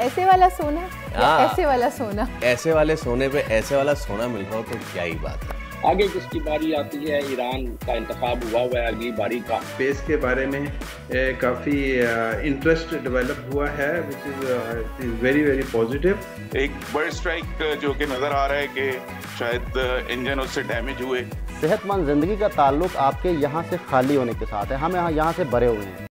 ऐसे वाला सोना या ऐसे वाला सोना? ऐसे वाले सोने पे ऐसे वाला सोना मिल रहा हो तो क्या ही बात है। आगे जिसकी बारी आती है, ईरान का इंतखाब हुआ है अगली बारी का। स्पेस के बारे में काफ़ी इंटरेस्ट डेवलप हुआ है which is very very positive. एक बर्ड स्ट्राइक जो कि नज़र आ रहा है कि शायद इंजन उससे डैमेज हुए। सेहतमंद ज़िंदगी का ताल्लुक आपके यहाँ से खाली होने के साथ है। हम यहाँ से भरे हुए हैं।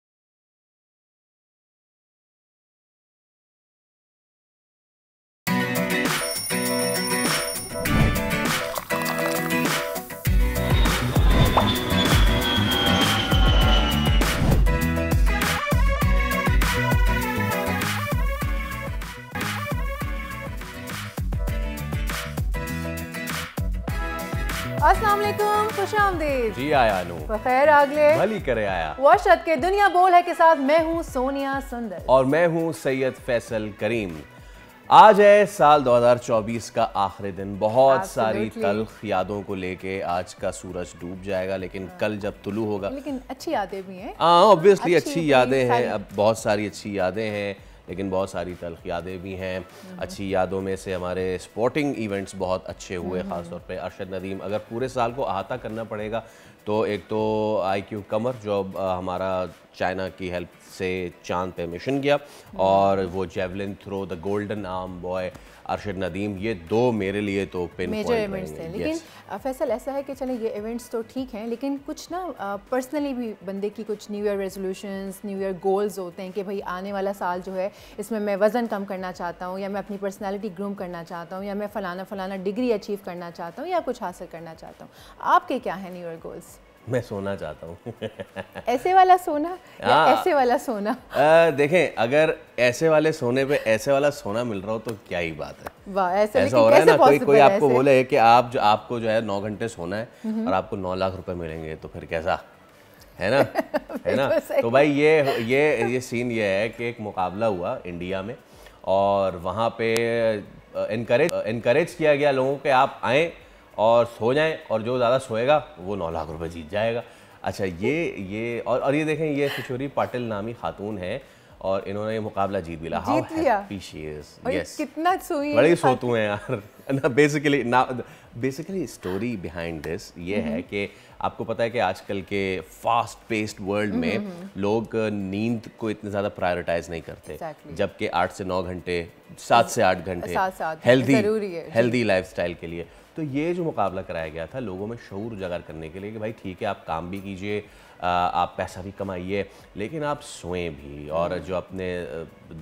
अस्सलाम वालेकुम, खुशामदीद जी आया नू बखैर आगले भली करे आया। वर्षत के दुनिया बोल है के साथ मैं हूँ सोनिया सुंदर और मैं हूँ सैयद फैसल करीम। आज है साल 2024 का आखिरी दिन। बहुत सारी तल्ख यादों को लेके आज का सूरज डूब जाएगा, लेकिन कल जब तुलू होगा। लेकिन अच्छी यादें भी हैं। ऑब्वियसली अच्छी यादें हैं, अब बहुत सारी अच्छी यादें हैं, लेकिन बहुत सारी तल्ख यादें भी हैं। अच्छी यादों में से हमारे स्पोर्टिंग इवेंट्स बहुत अच्छे हुए, ख़ासतौर पे अरशद नदीम। अगर पूरे साल को अहाता करना पड़ेगा तो एक तो IQ कमर जो हमारा चाइना की हेल्प से चांद पे मिशन गया, और वो javelin throw the golden arm boy Arshad Nadeem, ये दो मेरे लिए तो पिन मेजर इवेंट्स थे। लेकिन फैसल ऐसा है कि चले ये इवेंट्स तो ठीक हैं, लेकिन कुछ ना पर्सनली भी बंदे की कुछ new year resolutions, new year goals होते हैं कि भाई आने वाला साल जो है इसमें मैं वज़न कम करना चाहता हूँ, या मैं अपनी पर्सनैलिटी ग्रूम करना चाहता हूँ, या मैं फ़लाना डिग्री अचीव करना चाहता हूँ, या कुछ हासिल करना चाहता हूँ। आपके क्या है न्यू ईयर गोल्स? मैं सोना चाहता हूँ। ऐसे वाला सोना या ऐसे वाला सोना? देखें, अगर ऐसे वाले सोने पे ऐसे वाला सोना मिल रहा हो तो क्या ही बात है। वाह, ऐसा हो रहा है ना, कोई आपको बोले कि आपको जो है 9 घंटे सोना है और आपको 9 लाख रुपए मिलेंगे, तो फिर कैसा है ना? है ना? तो भाई ये सीन ये है कि एक मुकाबला हुआ इंडिया में, और वहाँ पे इनकरेज किया गया लोगों के आप आएँ और सो जाएं, और जो ज़्यादा सोएगा वो 9 लाख रुपए जीत जाएगा। अच्छा, ये और ये देखें, ये किशोरी पाटिल नामी खातून है और इन्होंने ये मुकाबला जीत भी लिया। How happy she is. Yes, कितना सोई है, बड़े सोतू हैं यार ना। बेसिकली स्टोरी बिहाइंड दिस ये है कि आपको पता है कि आजकल के फास्ट पेस्ड वर्ल्ड में लोग नींद को इतने ज़्यादा प्रायोरिटाइज नहीं करते, जबकि 8 से 9 घंटे, 7 से 8 घंटे हेल्दी लाइफस्टाइल के लिए। तो ये जो मुकाबला कराया गया था लोगों में शऊर उजागर करने के लिए कि भाई ठीक है, आप काम भी कीजिए, आप पैसा भी कमाइए, लेकिन आप सोएं भी, और जो अपने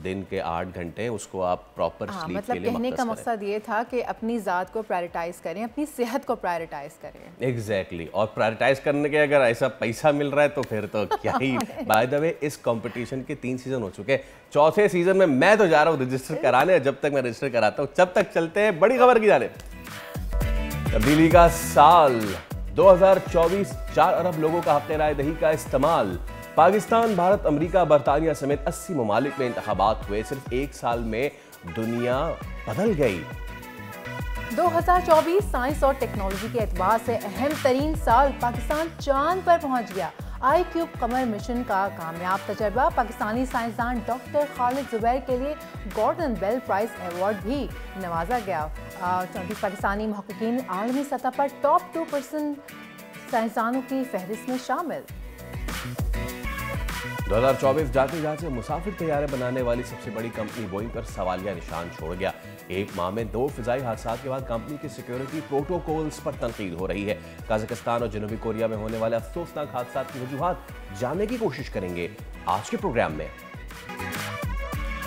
दिन के 8 घंटे हैं उसको आप प्रॉपर स्लीप के लिए कहने का मकसद ये था कि अपनी ज़ात को प्रायोरिटाइज करें, अपनी सेहत को प्रायोरिटाइज करें। एग्जैक्टली, और प्रायोरिटाइज करने के अगर ऐसा पैसा मिल रहा है तो फिर तो क्या ही। बाय द वे, इस कंपटीशन के 3 सीजन हो चुके हैं। 4थे सीजन में मैं तो जा रहा हूँ रजिस्टर कराने। जब तक मैं रजिस्टर कराता हूँ जब तक चलते हैं बड़ी खबर की जानिब। तब्दीली का साल 2024, 4 अरब लोगों का हक़ राय दही का इस्तेमाल। पाकिस्तान, भारत, अमेरिका, बरतानिया समेत 80 ममालिक में इंतखाबात हुए। सिर्फ 1 साल में दुनिया बदल गई। 2024 साइंस और टेक्नोलॉजी के एतबार से अहम तरीन साल। पाकिस्तान चांद पर पहुंच गया। IQ कमर मिशन का कामयाब तजर्बा। पाकिस्तानी साइंसदान डॉक्टर खालिद जुबैर के लिए गॉर्डन बेल प्राइज अवार्ड भी नवाजा गया। 34 पाकिस्तानी महक़क़ीन आलमी सतह पर टॉप 2% साइंसदानों की फहरिस्त में शामिल। 2024 जाते जाते मुसाफिर तैयारे बनाने वाली सबसे बड़ी कंपनी बोइंग पर सवालिया निशान छोड़ गया। 1 माह में 2 फिजाई हादसा के बाद कंपनी के सिक्योरिटी प्रोटोकॉल्स पर तनकीद हो रही है। कजाकिस्तान और जनूबी कोरिया में होने वाले अफसोसनाक हादसा की वजूहात जानने की कोशिश करेंगे आज के प्रोग्राम में।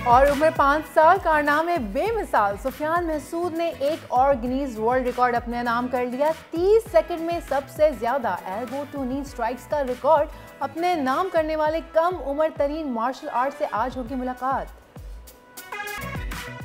और उम्र 5 साल, कारनामे बेमिसाल। सुफियान महसूद ने एक और गिनीज वर्ल्ड रिकॉर्ड अपने नाम कर लिया। 30 सेकंड में सबसे ज्यादा एल्बो टू नी स्ट्राइक्स का रिकॉर्ड अपने नाम करने वाले कम उम्र तरीन मार्शल आर्ट से आज होगी मुलाकात।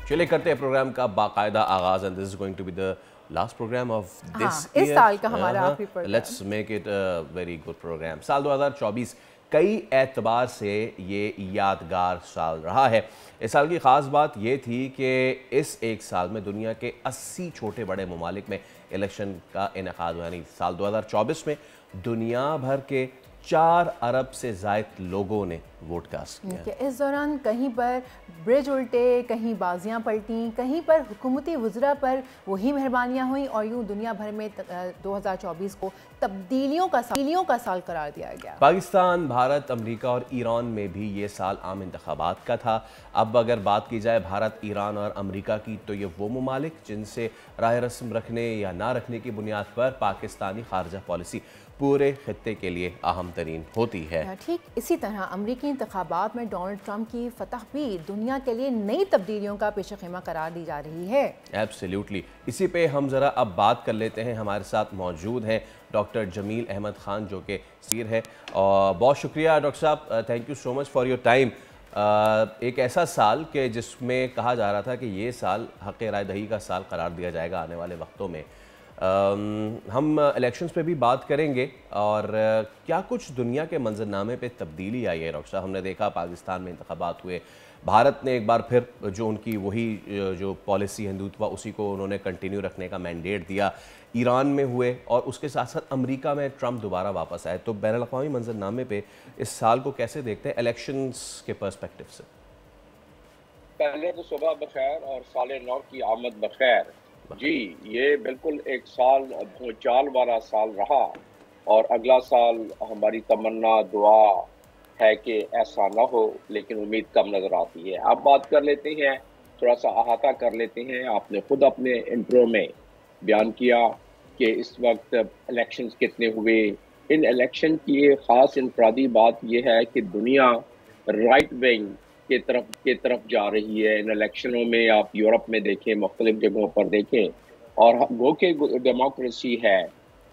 चलिए करते हैं प्रोग्राम का बाकायदा आगाज, and this is going to be the last programme of this इस साल का हमारा आखिरी प्रोग्राम। Let's make it a very good programme. साल 2024 कई एतबार से ये यादगार साल रहा है। इस साल की ख़ास बात ये थी कि इस एक साल में दुनिया के 80 छोटे बड़े ममालिक में इलेक्शन का इनेकाद हुआ। यानी साल 2024 में दुनिया भर के 4 अरब से ज़ायद लोगों ने वोट कास्ट किया। कि इस दौरान कहीं पर ब्रिज उल्टे, कहीं बाजियां पलटी, कहीं पर हुकूमती वज़रा पर वही मेहरबानियां हुई और यूँ दुनिया भर में 2024 को तब्दीलियों का साल करार दिया गया। पाकिस्तान, भारत, अमेरिका और ईरान में भी ये साल आम इंतखाबात का था। अब अगर बात की जाए भारत, ईरान और अमेरिका की, तो ये वो ममालिक जिनसे राह रस्म रखने या ना रखने की बुनियाद पर पाकिस्तानी खारजा पॉलिसी पूरे खित्ते के लिए अहम तरीन होती है। ठीक इसी तरह अमरीकी इंतखाबात में डोनाल्ड ट्रंप की फतह भी दुनिया के लिए नई तब्दीलियों का पेशखिमा करार दी जा रही है। एब्सोल्युटली। इसी पे हम ज़रा अब बात कर लेते हैं। हमारे साथ मौजूद हैं डॉक्टर जमील अहमद ख़ान, जो कि सीर है। और बहुत शुक्रिया डॉक्टर साहब, thank you so much for your time. एक ऐसा साल कि जिसमें कहा जा रहा था कि ये साल हक़ राय दही का साल करार दिया जाएगा आने वाले वक्तों में। हम इलेक्शंस पे भी बात करेंगे और क्या कुछ दुनिया के मंजरनामे पे तब्दीली आई है डॉक्टर साहब। हमने देखा पाकिस्तान में इंतखाबात हुए, भारत ने एक बार फिर जो उनकी वही जो पॉलिसी हिंदुत्व उसी को उन्होंने कंटिन्यू रखने का मैंडेट दिया, ईरान में हुए और उसके साथ साथ अमेरिका में ट्रंप दोबारा वापस आए। तो बैनुल अक़वामी मंजरनामे पे इस साल को कैसे देखते हैं इलेक्शंस के पर्सपेक्टिव से? पहले तो सुबह बखैर और साल नौ की आमद बखैर। जी, ये बिल्कुल एक साल भूचाल वाला साल रहा और अगला साल हमारी तमन्ना दुआ है कि ऐसा ना हो, लेकिन उम्मीद कम नज़र आती है। अब बात कर लेते हैं, थोड़ा सा अहाता कर लेते हैं। आपने खुद अपने इंट्रो में बयान किया कि इस वक्त इलेक्शंस कितने हुए। इन इलेक्शन की एक ख़ास इनफरादी बात यह है कि दुनिया राइट विंग के तरफ जा रही है। इन इलेक्शनों में आप यूरोप में देखें, मुख्तलिफ जगहों पर देखें, और वो के डेमोक्रेसी है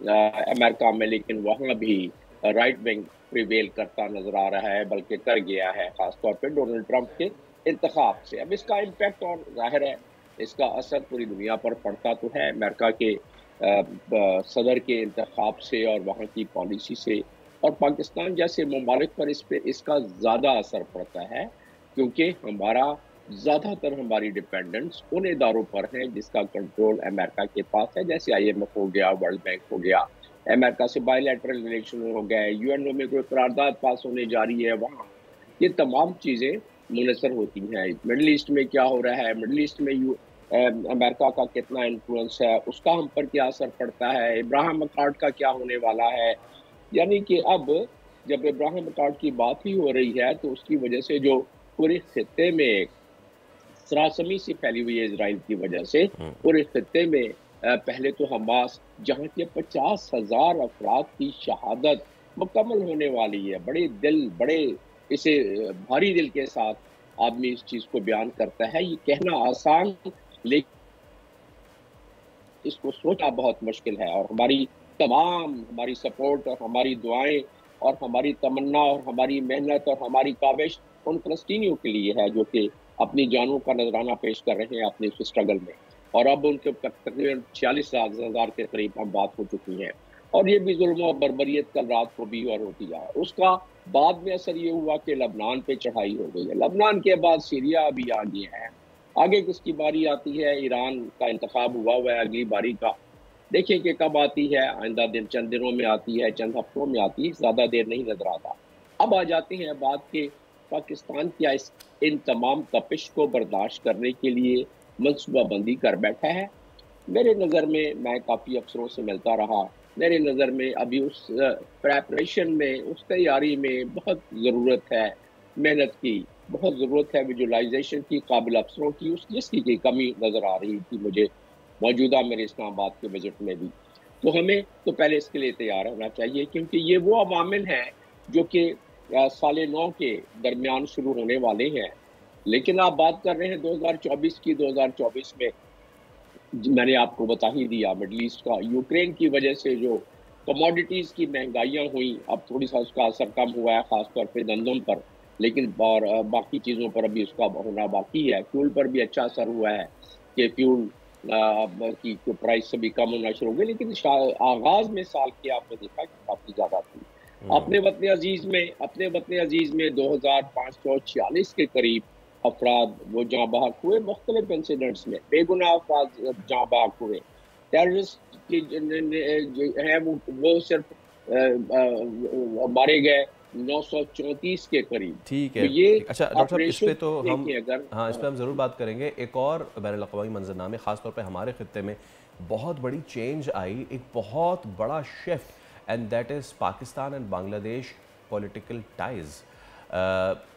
अमेरिका में, लेकिन वहाँ भी राइट विंग प्रिवेल करता नज़र आ रहा है, बल्कि कर गया है, ख़ासतौर पे डोनाल्ड ट्रंप के इंतखाब से। अब इसका इम्पेक्ट और ज़ाहिर है इसका असर पूरी दुनिया पर पड़ता तो है, अमेरिका के सदर के इंतखाब से और वहाँ की पॉलिसी से, और पाकिस्तान जैसे ममालिक पर इसका ज़्यादा असर पड़ता है, क्योंकि ज़्यादातर हमारी डिपेंडेंस उन इदारों पर है जिसका कंट्रोल अमेरिका के पास है, जैसे IMF हो गया, वर्ल्ड बैंक हो गया, अमेरिका से बायलैटरल रिलेशन हो गए, UNO में कोई करारदाद पास होने जा रही है, वहाँ ये तमाम चीज़ें मुनसर होती हैं। मिडल ईस्ट में क्या हो रहा है, मिडल ईस्ट में अमेरिका का कितना इन्फ्लुएंस है, उसका हम पर क्या असर पड़ता है, इब्राहिम अकॉर्ड का क्या होने वाला है। यानी कि अब जब इब्राहिम अकॉर्ड की बात ही हो रही है तो उसकी वजह से जो पूरे खित्ते में सरासमी सी फैली हुई है इजराइल की वजह से, पूरे खित्ते में पहले तो हमास, जहाँ के 50,000 अफराद की शहादत मुकम्मल होने वाली है। बड़े इसे भारी दिल के साथ आदमी इस चीज़ को बयान करता है। ये कहना आसान, लेकिन इसको सोचना बहुत मुश्किल है। और हमारी सपोर्ट और हमारी दुआएं और हमारी तमन्ना और हमारी मेहनत और हमारी काविश उन फ़लस्तीनियों के लिए है जो कि अपनी जानों का नजराना पेश कर रहे हैं अपने इस स्ट्रगल में। और अब उनके तकरीबन 46,000 के करीब हम बात हो चुकी है। और ये भी जुल्म और बर्बरियत कल रात को भी और होती है। उसका बाद में असर ये हुआ कि लबनान पे चढ़ाई हो गई है। लबनान के बाद सीरिया अभी आ गया है। आगे किसकी बारी आती है? ईरान का इंतखाब हुआ है अगली बारी का। देखिए कि कब आती है, आइंदा दिन चंद दिनों में आती है, चंद हफ्तों में आती है, ज़्यादा देर नहीं नजर आता। अब आ जाते हैं बात के पाकिस्तान क्या इन तमाम तपिश को बर्दाश्त करने के लिए मनसूबाबंदी कर बैठा है। मेरे नज़र में, मैं काफ़ी अफसरों से मिलता रहा, मेरे नज़र में अभी उस प्रेपरेशन में, उस तैयारी में बहुत ज़रूरत है मेहनत की, बहुत ज़रूरत है विजुलाइजेशन की, काबिल अफसरों की, जिसकी कमी नज़र आ रही थी मुझे मौजूदा मेरे इस्लामाबाद के बजट में भी। तो हमें तो पहले इसके लिए तैयार होना चाहिए, क्योंकि ये वो अवामिल हैं जो कि साल 9 के दरमियान शुरू होने वाले हैं। लेकिन आप बात कर रहे हैं 2024 की। 2024 में मैंने आपको बता ही दिया, मिडल ईस्ट का, यूक्रेन की वजह से जो कमोडिटीज़ की महंगाइयाँ हुई, अब थोड़ी सा उसका असर कम हुआ है, ख़ासतौर पे गंदम पर, लेकिन और बाकी चीज़ों पर अभी उसका होना बाकी है। फ्यूल पर भी अच्छा असर हुआ है कि फ्यूल की प्राइस से भी कम होना शुरू हो गई, लेकिन आगाज़ में साल के आपने देखा कि काफ़ी ज़्यादा थी। अपने वतन अजीज़ में 2546 के करीब अफराद वो जहाँ बहक हुए, मुख्तलिफ इंसिडेंट्स में बेगुनाह अफराद जहाँ बहक हुए। टेररिस्ट की जो है वो सिर्फ मारे गए 934 के करीब। ठीक है। तो ये अच्छा डॉक्टर साहब, इस पे तो हम अगर हाँ इस पे हम ज़रूर बात करेंगे। एक और बैनुल-अक़वामी मंजरनामे ख़ासतौर पे हमारे ख़ित्ते में बहुत बड़ी चेंज आई, एक बहुत बड़ा shift, and that is Pakistan and Bangladesh political ties.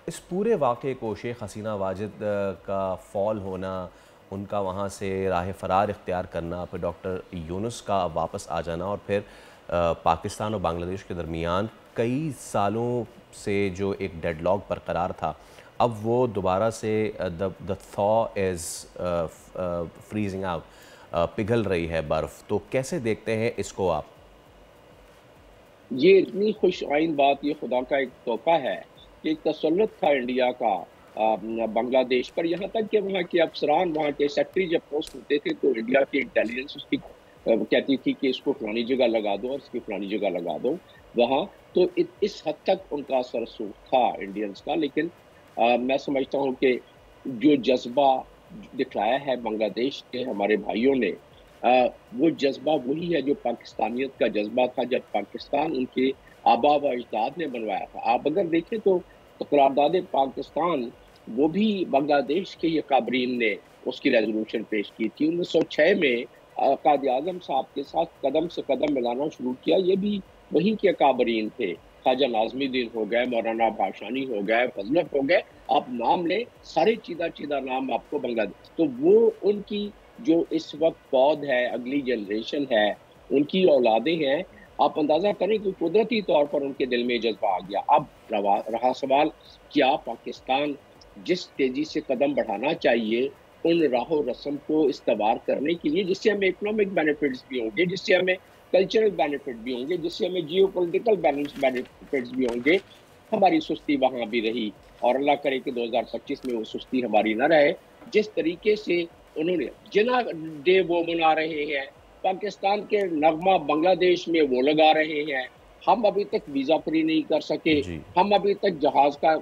इस पूरे वाक़े को शेख हसीना वाजिद का फॉल होना, उनका वहाँ से राह फ़रार इख्तियार करना, फिर डॉक्टर यूनुस का वापस आ जाना, और फिर पाकिस्तान और बांग्लादेश के दरमियान कई सालों से जो एक डेडलॉक बरकरार था, अब वो दोबारा से the thaw is freezing out, पिघल रही है बर्फ़। तो कैसे देखते हैं इसको आप? ये इतनी खुश आइन बात, ये खुदा का एक तोहफा है कि एक तसल्लुत था इंडिया का बांग्लादेश पर, यहाँ तक कि वहाँ के अफसरान, वहाँ के सेक्रेटरी जब पोस्ट होते थे तो इंडिया की इंटेलिजेंस उसकी कहती थी कि इसको फलानी जगह लगा दो और इसकी फलानी जगह लगा दो वहाँ। तो इस हद तक उनका असर रसूख था इंडियंस का। लेकिन मैं समझता हूँ कि जो जज्बा दिखलाया है बांग्लादेश के हमारे भाइयों ने, वो जज्बा वही है जो पाकिस्तानियत का जज्बा था जब पाकिस्तान उनके आबा व अजदाद ने बनवाया था। आप अगर देखें तो करारदाद पाकिस्तान वो भी बांग्लादेश के ये काबरीन ने उसकी रेजोल्यूशन पेश की थी। 1906 में कायद आज़म साहब के साथ कदम से कदम मिलाना शुरू किया, ये भी वहीं के काबरीन थे। ख्वाजा नाज़मुद्दीन हो गए, मौलाना भाषानी हो गए, फजलत हो गए, आप नाम लें, सारे चीदा नाम आपको बांग्लादेश। तो वो उनकी जो इस वक्त पौध है, अगली जनरेशन है, उनकी औलादें हैं। आप अंदाज़ा करें कि कुदरती तौर पर उनके दिल में जज्बा आ गया। अब रहा सवाल, क्या पाकिस्तान जिस तेज़ी से कदम बढ़ाना चाहिए उन राहो रस्म को इस्तेमाल करने के लिए, जिससे हमें इकोनॉमिक बेनिफिट्स भी होंगे, जिससे हमें कल्चरल बेनिफिट भी होंगे, जिससे हमें जियो पोलिटिकल बेनिफिट्स भी होंगे, हमारी सुस्ती वहाँ भी रही। और अल्लाह करे कि 2025 में वो सुस्ती हमारी न रहे। जिस तरीके से उन्होंने जिना डे वो मना रहे हैं, पाकिस्तान के नगमा बांग्लादेश में वो लगा रहे हैं, हम अभी तक वीज़ा फ्री नहीं कर सके, हम अभी तक जहाज़ का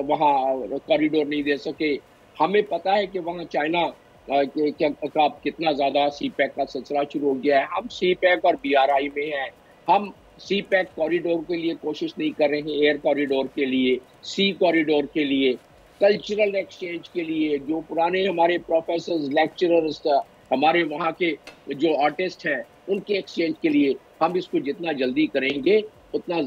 वहाँ कॉरिडोर नहीं दे सके। हमें पता है कि वहाँ चाइना का कितना ज़्यादा सी पैक का सिलसिला शुरू हो गया है। हम सी पैक और BRI में हैं, हम सी पैक कॉरिडोर के लिए कोशिश नहीं कर रहे हैं, एयर कॉरिडोर के लिए, सी कॉरिडोर के लिए, कल्चरल एक्सचेंज के लिए। जो पुराने हमारे प्रोफेसर्स, लेक्चरर्स, हमारे वहाँ के जो आर्टिस्ट हैं, उनके एक्सचेंज के लिए हम इसको जितना जल्दी करेंगे उतना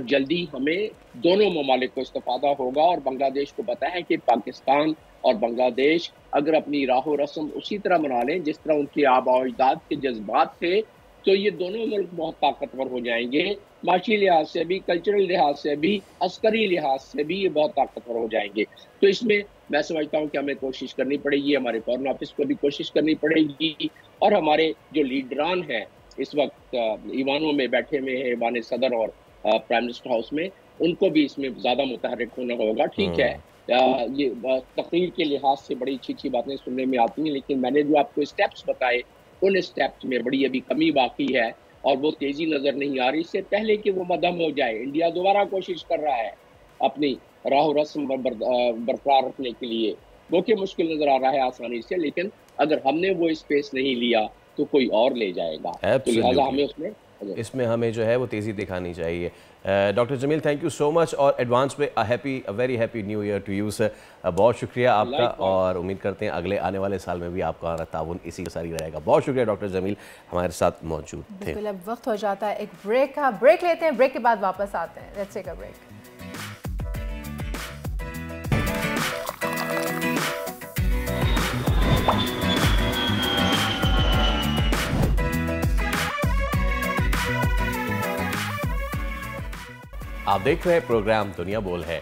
जल्दी हमें दोनों ममालिक को इस्तेफादा होगा। और बांग्लादेश को पता है कि पाकिस्तान और बांग्लादेश अगर अपनी राहो रस्म उसी तरह मना लें जिस तरह उनके आबा अजदाद के जज्बात थे, तो ये दोनों मुल्क बहुत ताकतवर हो जाएंगे। माशी लिहाज से भी, कल्चरल लिहाज से भी, अस्करी लिहाज से भी ये बहुत ताकतवर हो जाएंगे। तो इसमें मैं समझता हूँ कि हमें कोशिश करनी पड़ेगी, हमारे फॉरेन ऑफिस को भी कोशिश करनी पड़ेगी, और हमारे जो लीडरान हैं इस वक्त ईवानों में बैठे हुए हैं, ईवान सदर और प्राइम मिनिस्टर हाउस में, उनको भी इसमें ज़्यादा मुतहरिक होना होगा। ठीक है, ये तकरीर के लिहाज से बड़ी अच्छी बातें सुनने में आती हैं, लेकिन मैंने जो आपको स्टेप्स बताए उन स्टेप्स में बड़ी अभी कमी बाकी है और वो तेज़ी नज़र नहीं आ रही। इससे पहले कि वो मदम हो जाए, इंडिया दोबारा कोशिश कर रहा है अपनी राह रस्म बरकरार रखने के लिए, वो कि मुश्किल नज़र आ रहा है आसानी से, लेकिन अगर हमने वो स्पेस नहीं लिया तो कोई और ले जाएगा। तो लिहाजा हमें इसमें हमें जो है वो तेज़ी दिखानी चाहिए। Doctor Jameel, thank you so much, और एडवांस में very happy new year to you sir. बहुत शुक्रिया आपका, और उम्मीद करते हैं अगले आने वाले साल में भी आपका ताउन इसी का सारी रहेगा। बहुत शुक्रिया डॉक्टर जमील हमारे साथ मौजूद थे। बिल्कुल, अब वक्त हो जाता है एक ब्रेक का। ब्रेक लेते हैं, ब्रेक के बाद वापस आते हैं। Let's take a break. आप देख रहे हैं प्रोग्राम दुनिया बोल है।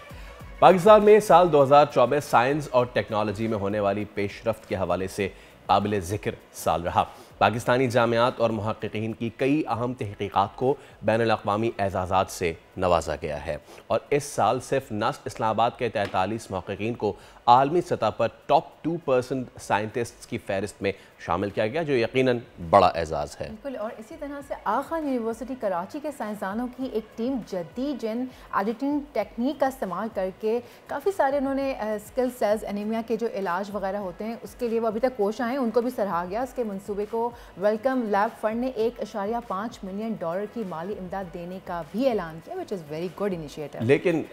पाकिस्तान में साल 2024 साइंस और टेक्नोलॉजी में होने वाली पेशरफ्त के हवाले से काबिल ज़िक्र साल रहा। पाकिस्तानी जामियात और मुहक्किकीन की कई अहम तहक़ीक़ात को बैनुल-अक़वामी एज़ाज़ात से नवाजा गया है, और इस साल सिर्फ नस्ट इस्लामाबाद के 43 मुहक्किकीन को आलमी सतह पर टॉप 2% साइंटिस्ट्स की फहरिस्त में शामिल किया गया, जो यकीनन बड़ा एजाज़ है। बिल्कुल, और इसी तरह से आगा खान यूनिवर्सिटी कराची के साइंसदानों की एक टीम जदीद जिन एडिटिंग टेक्निक का इस्तेमाल करके काफ़ी सारे उन्होंने स्किल सेल्स एनीमिया के जो इलाज वगैरह होते हैं उसके लिए वो अभी तक कोशिश आए, उनको भी सराहा गया। उसके मंसूबे को वेलकम लैब फंड ने $1.5 मिलियन की माली इमदाद देने का भी ऐलान किया, which is very good initiative. लेकिन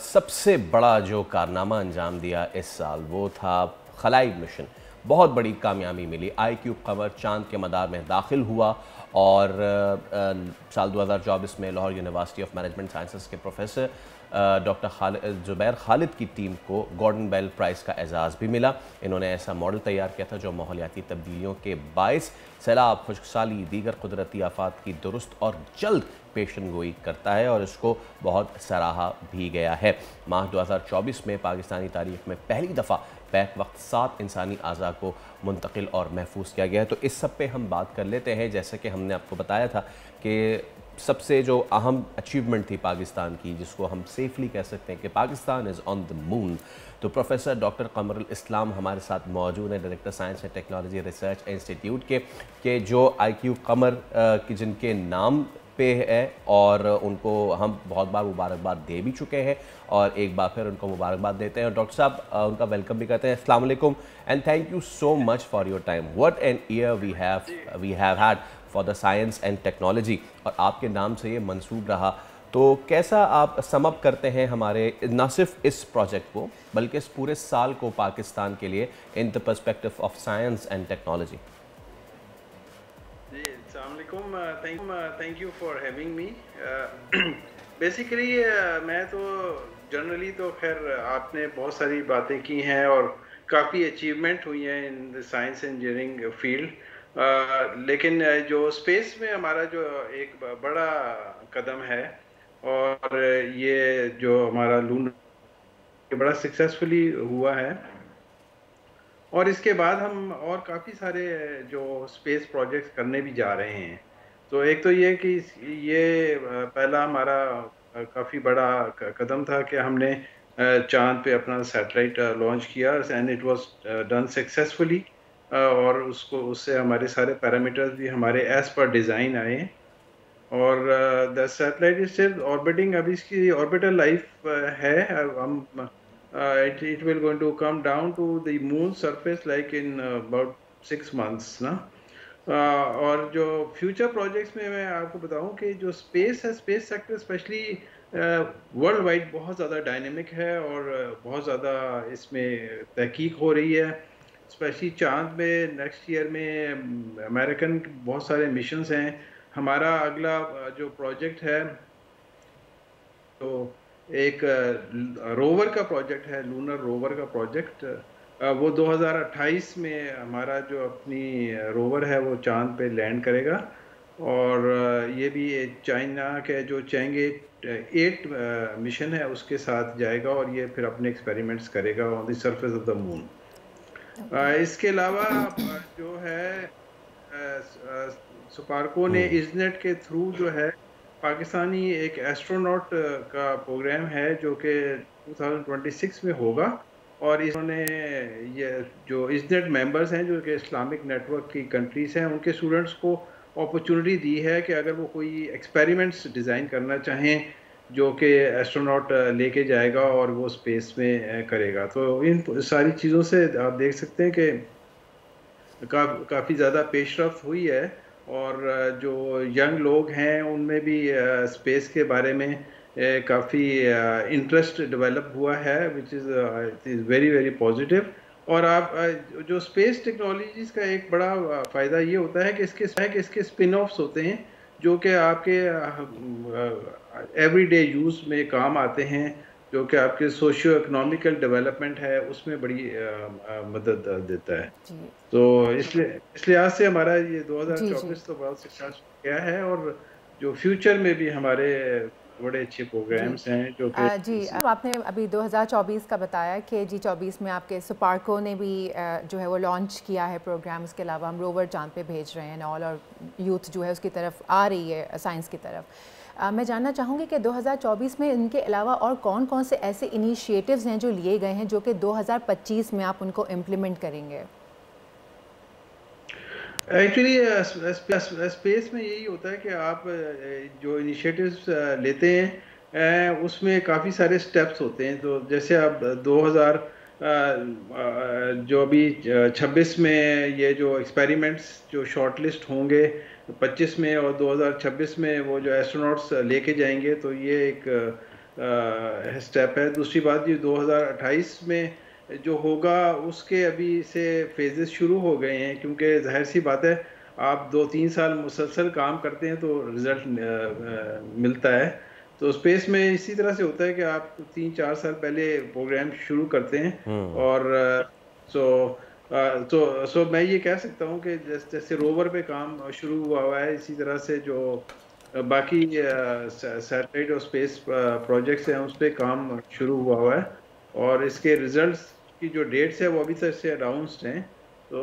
सबसे बड़ा जो कारनामा अंजाम दिया इस साल वो था खलाई मिशन। बहुत बड़ी कामयाबी मिली। IQ कमर चांद के मदार में दाखिल हुआ और साल 2024 में Lahore university of management sciences के प्रोफेसर डॉक्टर ज़ुबैर खालिद की टीम को गॉर्डन बेल प्राइज़ का एजाज़ भी मिला। इन्होंने ऐसा मॉडल तैयार किया था जो माहौलियाती तब्दीलियों के बायस सैलाब, खुश्कसाली, दीगर कुदरती आफात की दुरुस्त और जल्द पेशन गोई करता है और इसको बहुत सराहा भी गया है। माह 2024 में पाकिस्तानी तारीख में पहली दफ़ा बैक वक्त 7 इंसानी अज़ा को मुंतकिल और महफूज किया गया है। तो इस सब पे हम बात कर लेते हैं। जैसे कि हमने आपको बताया था कि सबसे जो अहम अचीवमेंट थी पाकिस्तान की, जिसको हम सेफली कह सकते हैं कि Pakistan is on the moon, तो प्रोफेसर डॉक्टर कमरुल इस्लाम हमारे साथ मौजूद हैं, director science and technology research institute के जो IQ कमर की जिनके नाम पे है और उनको हम बहुत बार मुबारकबाद दे भी चुके हैं और एक बार फिर उनको मुबारकबाद देते हैं और डॉक्टर साहब उनका वेलकम भी करते हैं। अस्सलाम वालेकुम and thank you so much for your time. What an year we have had for the science and technology, और आपके नाम से ये मंसूब रहा। तो कैसा आप सम अप करते हैं हमारे न सिर्फ इस प्रोजेक्ट को बल्कि इस पूरे साल को पाकिस्तान के लिए in the perspective of science and technology? Thank you for having me. Basically मैं तो जनरली तो खैर आपने बहुत सारी बातें की हैं और काफ़ी अचीवमेंट हुई हैं in the science engineering field, लेकिन जो स्पेस में हमारा जो एक बड़ा कदम है और ये जो हमारा लूनर बड़ा सक्सेसफुली हुआ है और इसके बाद हम और काफ़ी सारे जो स्पेस प्रोजेक्ट्स करने भी जा रहे हैं। तो एक तो ये कि ये पहला हमारा काफ़ी बड़ा कदम था कि हमने चांद पे अपना सैटेलाइट लॉन्च किया and it was done successfully, और उससे हमारे सारे पैरामीटर्स भी हमारे एज पर डिज़ाइन आए और the satellite is still orbiting. अभी इसकी ऑर्बिटल लाइफ है। हम it will going to come down to the moon surface like in about 6 months ना। और जो फ्यूचर प्रोजेक्ट्स में मैं आपको बताऊं कि जो स्पेस है, space sector specially world wide बहुत ज़्यादा डायनेमिक है और बहुत ज़्यादा इसमें तहकीक हो रही है। स्पेशली चांद में नेक्स्ट ईयर में अमेरिकन बहुत सारे मिशंस हैं। हमारा अगला जो प्रोजेक्ट है तो एक रोवर का प्रोजेक्ट है, लूनर रोवर का प्रोजेक्ट। वो 2028 में हमारा जो अपनी रोवर है वो चांद पे लैंड करेगा और ये भी चाइना के जो चेंगे 8 मिशन है उसके साथ जाएगा और ये फिर अपने एक्सपेरिमेंट्स करेगा on the surface of the moon. इसके अलावा जो है स्पार्को ने इजनेट के थ्रू जो है पाकिस्तानी एक एस्ट्रोनॉट का प्रोग्राम है जो कि 2026 में होगा और इन्होंने ये जो इजनेट मेंबर्स हैं जो कि इस्लामिक नेटवर्क की कंट्रीज़ हैं उनके स्टूडेंट्स को अपॉर्चुनिटी दी है कि अगर वो कोई एक्सपेरिमेंट्स डिज़ाइन करना चाहें जो कि एस्ट्रोनॉट लेके जाएगा और वो स्पेस में करेगा। तो इन सारी चीज़ों से आप देख सकते हैं कि काफ़ी ज़्यादा पेशरफ्त हुई है और जो यंग लोग हैं उनमें भी स्पेस के बारे में काफ़ी इंटरेस्ट डेवलप हुआ है which is very very positive. और आप जो स्पेस टेक्नोलॉजीज़ का एक बड़ा फ़ायदा ये होता है कि इसके स्पिन ऑफ्स होते हैं जो कि आपके एवरीडे यूज़ में काम आते हैं, जो कि आपके सोशियो इकोनॉमिकल डेवलपमेंट है उसमें बड़ी मदद देता है। तो इसलिए लिहाज से हमारा ये 2024 तो बहुत सक्सेस गया है और जो फ्यूचर में भी हमारे बड़े अच्छे प्रोग्राम्स हैं जो कि जी। अब आपने अभी 2024 का बताया कि G24 में आपके स्पार्को ने भी जो है वो लॉन्च किया है प्रोग्राम। उसके अलावा हम रोवर चांद पे भेज रहे हैं और यूथ जो है उसकी तरफ आ रही है साइंस की तरफ। मैं जानना चाहूँगी कि 2024 में इनके अलावा और कौन कौन से ऐसे इनिशिएटिव्स हैं जो लिए गए हैं जो कि 2025 में आप उनको इम्प्लीमेंट करेंगे? एक्चुअली स्पेस में यही होता है कि आप जो इनिशिएटिव्स लेते हैं उसमें काफ़ी सारे स्टेप्स होते हैं। तो जैसे आप जो अभी 26 में ये जो एक्सपेरिमेंट्स जो शॉर्टलिस्ट होंगे 25 में और 2026 में वो जो एस्ट्रोनॉट्स लेके जाएंगे, तो ये एक स्टेप है। दूसरी बात ये 2028 में जो होगा उसके अभी से फेजेस शुरू हो गए हैं, क्योंकि जाहिर सी बात है आप 2-3 साल मुसलसल काम करते हैं तो रिज़ल्ट मिलता है। तो स्पेस में इसी तरह से होता है कि आप 3-4 साल पहले प्रोग्राम शुरू करते हैं और सो मैं ये कह सकता हूँ कि जैसे रोवर पे काम शुरू हुआ है, इसी तरह से जो बाकी सैटेलाइट और स्पेस प्रोजेक्ट्स हैं उस पर काम शुरू हुआ है और इसके रिजल्ट्स की जो डेट्स है वो अभी तक से अनाउंस्ड हैं। तो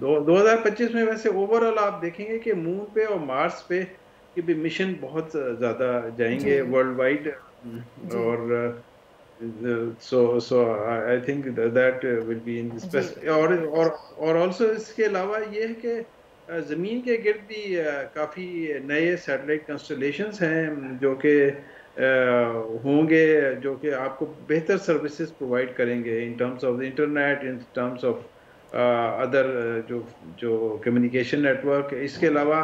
2025 में वैसे ओवरऑल आप देखेंगे कि मून पे और मार्स पे कि भी मिशन बहुत ज़्यादा जाएंगे वर्ल्ड वाइड और so I think that will be in और आल्सो इसके अलावा ये है कि ज़मीन के गिर्द भी काफ़ी नए सैटेलाइट कंस्टलेशंस हैं जो कि होंगे, जो कि आपको बेहतर सर्विसेज प्रोवाइड करेंगे in terms of the internet, in terms of other जो कम्युनिकेशन नेटवर्क। इसके अलावा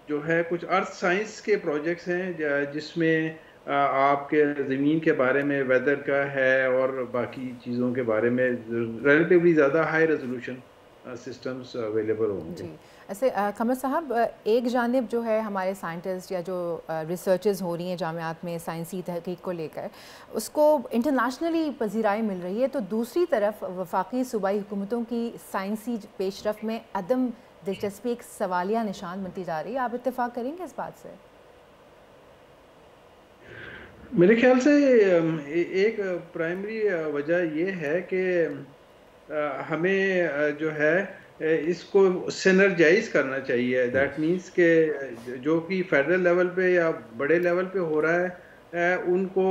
जो है कुछ अर्थ साइंस के प्रोजेक्ट्स हैं जिसमें आपके ज़मीन के बारे में, वेदर का है और बाकी चीज़ों के बारे में रिलेटिवली ज़्यादा हाई रेजोल्यूशन सिस्टम्स अवेलेबल होंगे। जी, ऐसे कमर साहब, एक जानिब जो है हमारे साइंटिस्ट या जो रिसर्चेस हो रही हैं जामियात में साइंसी तहकीक को लेकर, उसको इंटरनेशनली पजीराई मिल रही है, तो दूसरी तरफ वफाकी सूबाई हुकूमतों की साइंसी पेशरफ में अदम दिलचस्पी एक सवालिया निशान बनती जा रही है। आप इत्तेफाक करेंगे इस बात से? मेरे ख्याल से एक प्राइमरी वजह ये है कि हमें जो है इसको सिनर्जाइज करना चाहिए। दैट मीन्स के जो कि फेडरल लेवल पे या बड़े लेवल पे हो रहा है उनको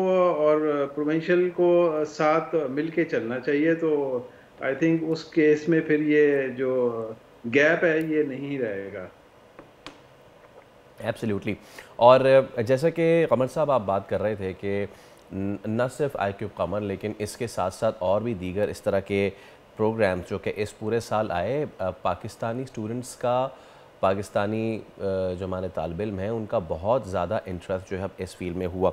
और प्रोविंशियल को साथ मिलके चलना चाहिए। तो आई थिंक उस केस में फिर ये जो गैप है ये नहीं रहेगा। एब्सोल्युटली। और जैसा कि कमर साहब आप बात कर रहे थे कि न सिर्फ IQ कमर, लेकिन इसके साथ साथ और भी दीगर इस तरह के प्रोग्राम्स जो कि इस पूरे साल आए, पाकिस्तानी स्टूडेंट्स का, पाकिस्तानी जो हमारे तालिब इल्म हैं उनका बहुत ज़्यादा इंटरेस्ट जो है इस फील्ड में हुआ।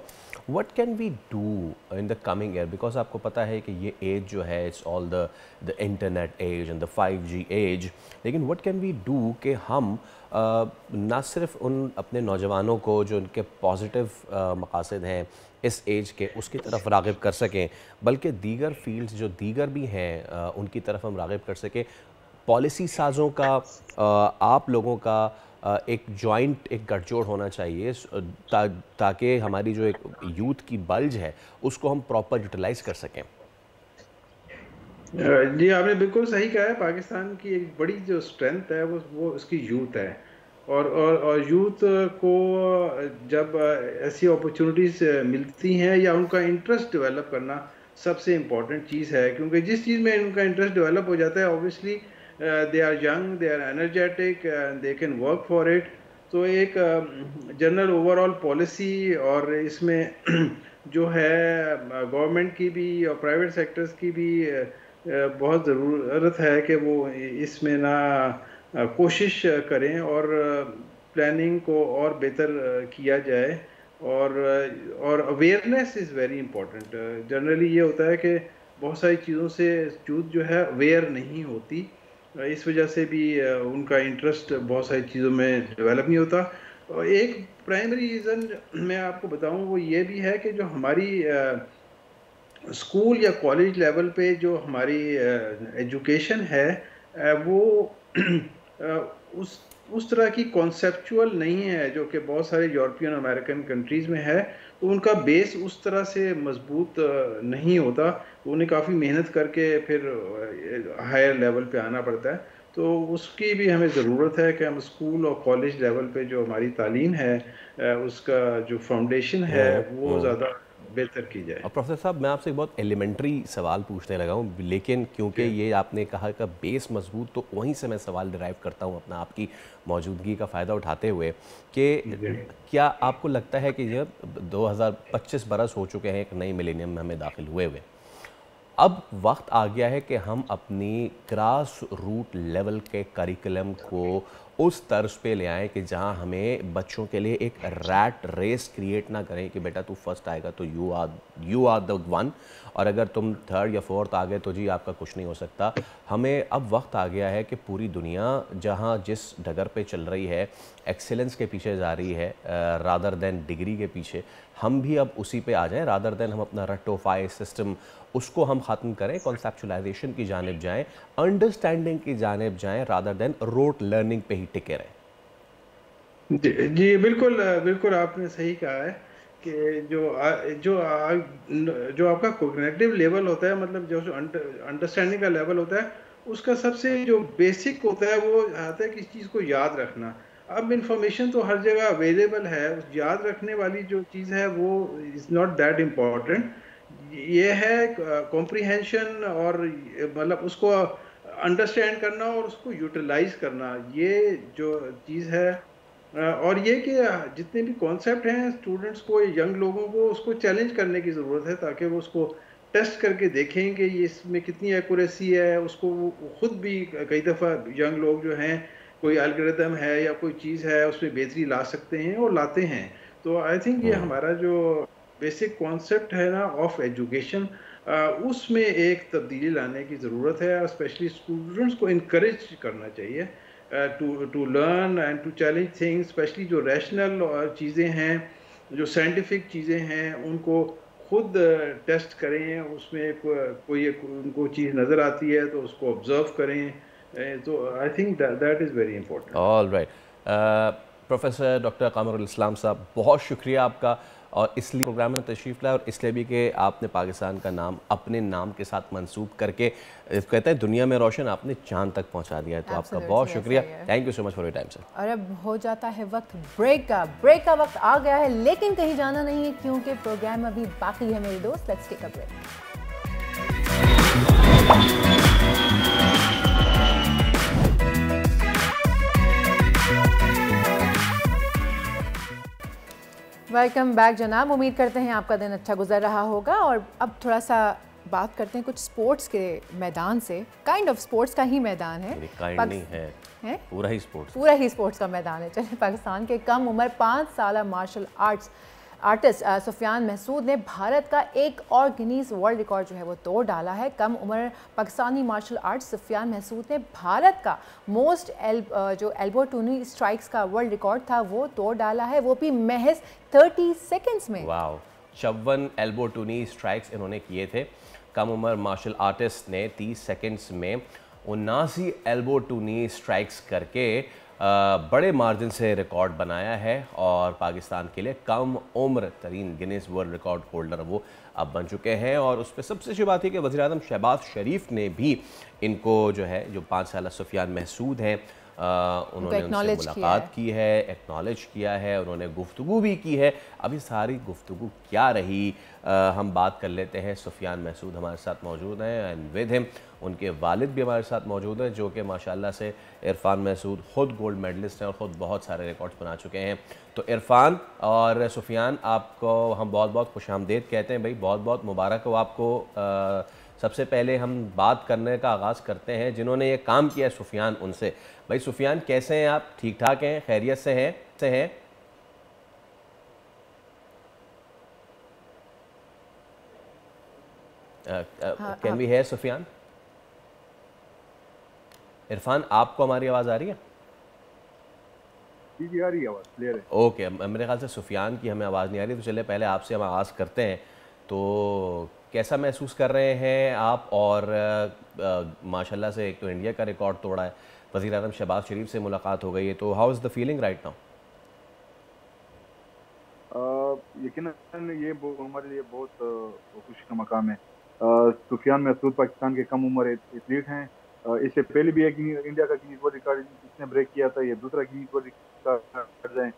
What can we do in the coming year, because आपको पता है कि ये एज जो है it's all the internet age and the 5G age, लेकिन व्हाट कैन वी डू कि हम ना सिर्फ उन अपने नौजवानों को जो उनके पॉजिटिव मकासद हैं इस एज के उसकी तरफ राग़िब कर सकें, बल्कि दीगर फील्ड्स जो दीगर भी हैं उनकी तरफ हम राग़िब कर सकें। पॉलिसी साज़ों का, आप लोगों का एक जॉइंट एक गठजोड़ होना चाहिए ताकि हमारी जो एक यूथ की बल्ज है उसको हम प्रॉपर यूटिलाइज़ कर सकें। जी, आपने बिल्कुल सही कहा है। पाकिस्तान की एक बड़ी जो स्ट्रेंथ है वो उसकी यूथ है और यूथ को जब ऐसी अपॉर्चुनिटीज़ मिलती हैं या उनका इंटरेस्ट डेवलप करना सबसे इम्पॉर्टेंट चीज़ है, क्योंकि जिस चीज़ में उनका इंटरेस्ट डेवलप हो जाता है obviously they are young, they are energetic, they can work for it. तो एक जनरल ओवरऑल पॉलिसी और इसमें जो है गवर्नमेंट की भी और प्राइवेट सेक्टर्स की भी बहुत ज़रूरत है कि वो इसमें ना कोशिश करें और प्लानिंग को और बेहतर किया जाए और awareness is very important. Generally ये होता है कि बहुत सारी चीज़ों से यूथ जो है अवेयर नहीं होती, इस वजह से भी उनका इंटरेस्ट बहुत सारी चीज़ों में डेवलप नहीं होता। और एक प्राइमरी रीज़न मैं आपको बताऊं वो ये भी है कि जो हमारी स्कूल या कॉलेज लेवल पे जो हमारी एजुकेशन है वो उस तरह की कॉन्सेप्चुअल नहीं है जो कि बहुत सारे यूरोपियन अमेरिकन कंट्रीज़ में है। तो उनका बेस उस तरह से मजबूत नहीं होता, उन्हें काफ़ी मेहनत करके फिर हायर लेवल पे आना पड़ता है। तो उसकी भी हमें ज़रूरत है कि हम स्कूल और कॉलेज लेवल पे जो हमारी तालीम है उसका जो फाउंडेशन है वो ज़्यादा बेहतर की जाए। और प्रोफेसर साहब, मैं आपसे एक बहुत एलिमेंट्री सवाल पूछने लगा हूँ, लेकिन क्योंकि ये आपने कहा कि बेस मजबूत, तो वहीं से मैं सवाल डिराइव करता हूँ अपना आपकी मौजूदगी का फ़ायदा उठाते हुए कि क्या आपको लगता है कि ये 2025 बरस हो चुके हैं एक नई मिलेनियम में हमें दाखिल हुए, अब वक्त आ गया है कि हम अपनी ग्रास रूट लेवल के करिकुलम को उस तर्ज पे ले आएँ कि जहाँ हमें बच्चों के लिए एक रैट रेस क्रिएट ना करें कि बेटा तू फर्स्ट आएगा तो यू आर द वन, और अगर तुम थर्ड या फोर्थ आ गए तो जी आपका कुछ नहीं हो सकता। हमें अब वक्त आ गया है कि पूरी दुनिया जहाँ जिस डगर पे चल रही है, एक्सेलेंस के पीछे जा रही है रादर देन डिग्री के पीछे, हम भी अब उसी पे आ जाएं। रादर देन हम अपना रटोफाई सिस्टम उसको हम ख़त्म करें, कॉन्सेप्चुलाइजेशन की जानिब जाएं, अंडरस्टैंडिंग की जानिब जाएं, रादर देन रोट लर्निंग पे ही टिके रहें। जी बिल्कुल बिल्कुल आपने सही कहा है कि जो आपका कोग्निटिव लेवल होता है, मतलब जो अंडरस्टैंडिंग का लेवल होता है, उसका सबसे जो बेसिक होता है वो आता है किसी चीज़ को याद रखना। अब इंफॉर्मेशन तो हर जगह अवेलेबल है, उस याद रखने वाली जो चीज़ है वो इज़ नॉट दैट इम्पॉर्टेंट। ये है कॉम्प्रिहेंशन और मतलब उसको अंडरस्टैंड करना और उसको यूटिलाइज करना, ये जो चीज़ है। और ये कि जितने भी कॉन्सेप्ट हैं स्टूडेंट्स को, यंग लोगों को उसको चैलेंज करने की ज़रूरत है, ताकि वो उसको टेस्ट करके देखें कि ये इसमें कितनी एक्यूरेसी है। उसको वो खुद भी कई दफ़ा यंग लोग जो हैं, कोई एल्गोरिथम है या कोई चीज़ है उसमें बेहतरी ला सकते हैं और लाते हैं। तो आई थिंक ये हमारा जो बेसिक कॉन्सेप्ट है ना ऑफ एजुकेशन, उसमें एक तब्दीली लाने की ज़रूरत है। स्पेशली स्टूडेंट्स को इनकरेज करना चाहिए to learn and to challenge things, specially जो रैशनल चीज़ें हैं, जो साइंटिफिक चीज़ें हैं, उनको खुद टेस्ट करें। उसमें कोई उनको चीज़ नज़र आती है तो उसको ऑब्जर्व करें। तो I think that is very important. All right, professor doctor Kamrul Islam साहब, बहुत शुक्रिया आपका, और इसलिए प्रोग्राम में तशरीफ़ लाए, और इसलिए भी कि आपने पाकिस्तान का नाम अपने नाम के साथ मंसूब करके कहते हैं दुनिया में रोशन आपने चांद तक पहुंचा दिया है। तो आपका बहुत शुक्रिया, thank you so much for your time sir. और अब हो जाता है वक्त ब्रेक का वक्त आ गया है, लेकिन कहीं जाना नहीं है क्योंकि प्रोग्राम अभी बाकी है मेरे दोस्त। Let's take a break. Welcome back जनाब, उम्मीद करते हैं आपका दिन अच्छा गुजर रहा होगा। और अब थोड़ा सा बात करते हैं कुछ स्पोर्ट्स के मैदान से। काइंड ऑफ स्पोर्ट्स का ही मैदान है, नहीं है? पूरा ही स्पोर्ट्स का मैदान है। चलिए, पाकिस्तान के कम उम्र 5 साल मार्शल आर्टिस्ट सुफियान महसूद ने भारत का एक और गिनीज वर्ल्ड रिकॉर्ड जो है वो तोड़ डाला है। कम उम्र पाकिस्तानी मार्शल आर्टिस्ट सुफियान महसूद ने भारत का मोस्ट जो एल्बो टूनी स्ट्राइक्स का वर्ल्ड रिकॉर्ड था वो तोड़ डाला है, वो भी महज 30 सेकंड्स में। वाओ, 56 एल्बो टूनी स्ट्राइक्स इन्होंने किए थे। कम उम्र मार्शल आर्टिस्ट ने 30 सेकंड्स में 79 एल्बो टूनी स्ट्राइक्स करके बड़े मार्जिन से रिकॉर्ड बनाया है, और पाकिस्तान के लिए कम उम्र तरीन गिनीज वर्ल्ड रिकॉर्ड होल्डर वो अब बन चुके हैं। और उस पर सबसे अच्छी बात है कि वज़ीर आज़म शहबाज शरीफ ने भी इनको जो है, जो 5 साल सुफियान महसूद हैं, उन्होंने उनसे मुलाकात की है, एक्नॉलेज किया है, उन्होंने गुफ्तगू भी की है। अभी सारी गुफ्तगू क्या रही, हम बात कर लेते हैं। सुफियान महसूद हमारे साथ मौजूद हैं, एंड विद हिम उनके वालिद भी हमारे साथ मौजूद हैं, जो कि माशाल्लाह से इरफान महसूद ख़ुद गोल्ड मेडलिस्ट हैं और ख़ुद बहुत सारे रिकॉर्ड्स बना चुके हैं। तो इरफान और सुफियान, आपको हम बहुत बहुत खुशामदीद कहते हैं भाई, बहुत बहुत मुबारक हो आपको। सबसे पहले हम बात करने का आगाज़ करते हैं जिन्होंने ये काम किया है, सुफियान, उनसे। भाई सुफियान, कैसे हैं आप? ठीक ठाक हैं? खैरियत से हैं? Can we hear Sufiyan? Irfan, आपको हमारी आवाज़ आ रही है? जी, आ रही है आवाज़, क्लियर है। ओके, मेरे ख्याल से सुफियान की हमें आवाज़ नहीं आ रही, तो चलिए पहले आपसे हम आगाज़ करते हैं। तो कैसा महसूस कर रहे हैं आप? और माशाल्लाह से एक तो इंडिया का रिकॉर्ड तोड़ा है, वज़ीर आज़म शहबाज शरीफ से मुलाकात हो गई है, तो how is the feeling right now? यकीनन ये हमारे लिए बहुत खुशी का मकाम है। सुफियान महसूद पाकिस्तान के कम उम्र एथलीट हैं। इससे पहले भी एक इंडिया का गिनीज वर्ल्ड रिकॉर्ड इसने ब्रेक किया था, ये दूसरा गिनीज वर्ल्ड रिकॉर्ड है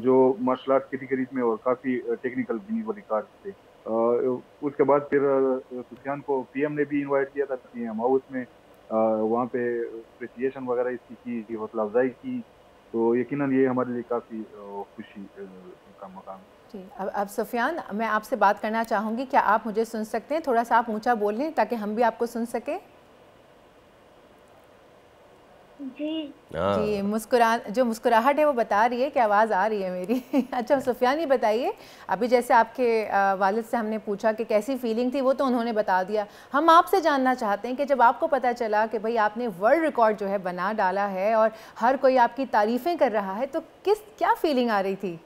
जो मार्शल आर्ट कैटेगरीज में, और काफ़ी टेक्निकल गिनीज वर्ल्ड रिकॉर्ड थे। उसके बाद फिर सुफियान को पीएम ने भी इनवाइट किया था पीएम हाउस में, वहाँ पे अप्रिसिएशन वगैरह इसकी की, हौसला अफजाई की। तो यकीनन ये हमारे लिए काफ़ी खुशी का मकाम। जी, अब सुफियान, मैं आपसे बात करना चाहूँगी, क्या आप मुझे सुन सकते हैं? थोड़ा सा आप ऊंचा बोल लें ताकि हम भी आपको सुन सकें। जी जी, जो मुस्कुराहट है वो बता रही है कि आवाज़ आ रही है मेरी। अच्छा सुफियान, ये बताइए, अभी जैसे आपके वालिद से हमने पूछा कि कैसी फीलिंग थी, वो तो उन्होंने बता दिया। हम आपसे जानना चाहते हैं कि जब आपको पता चला कि भाई आपने वर्ल्ड रिकॉर्ड जो है बना डाला है और हर कोई आपकी तारीफ़ें कर रहा है, तो क्या फीलिंग आ रही थी?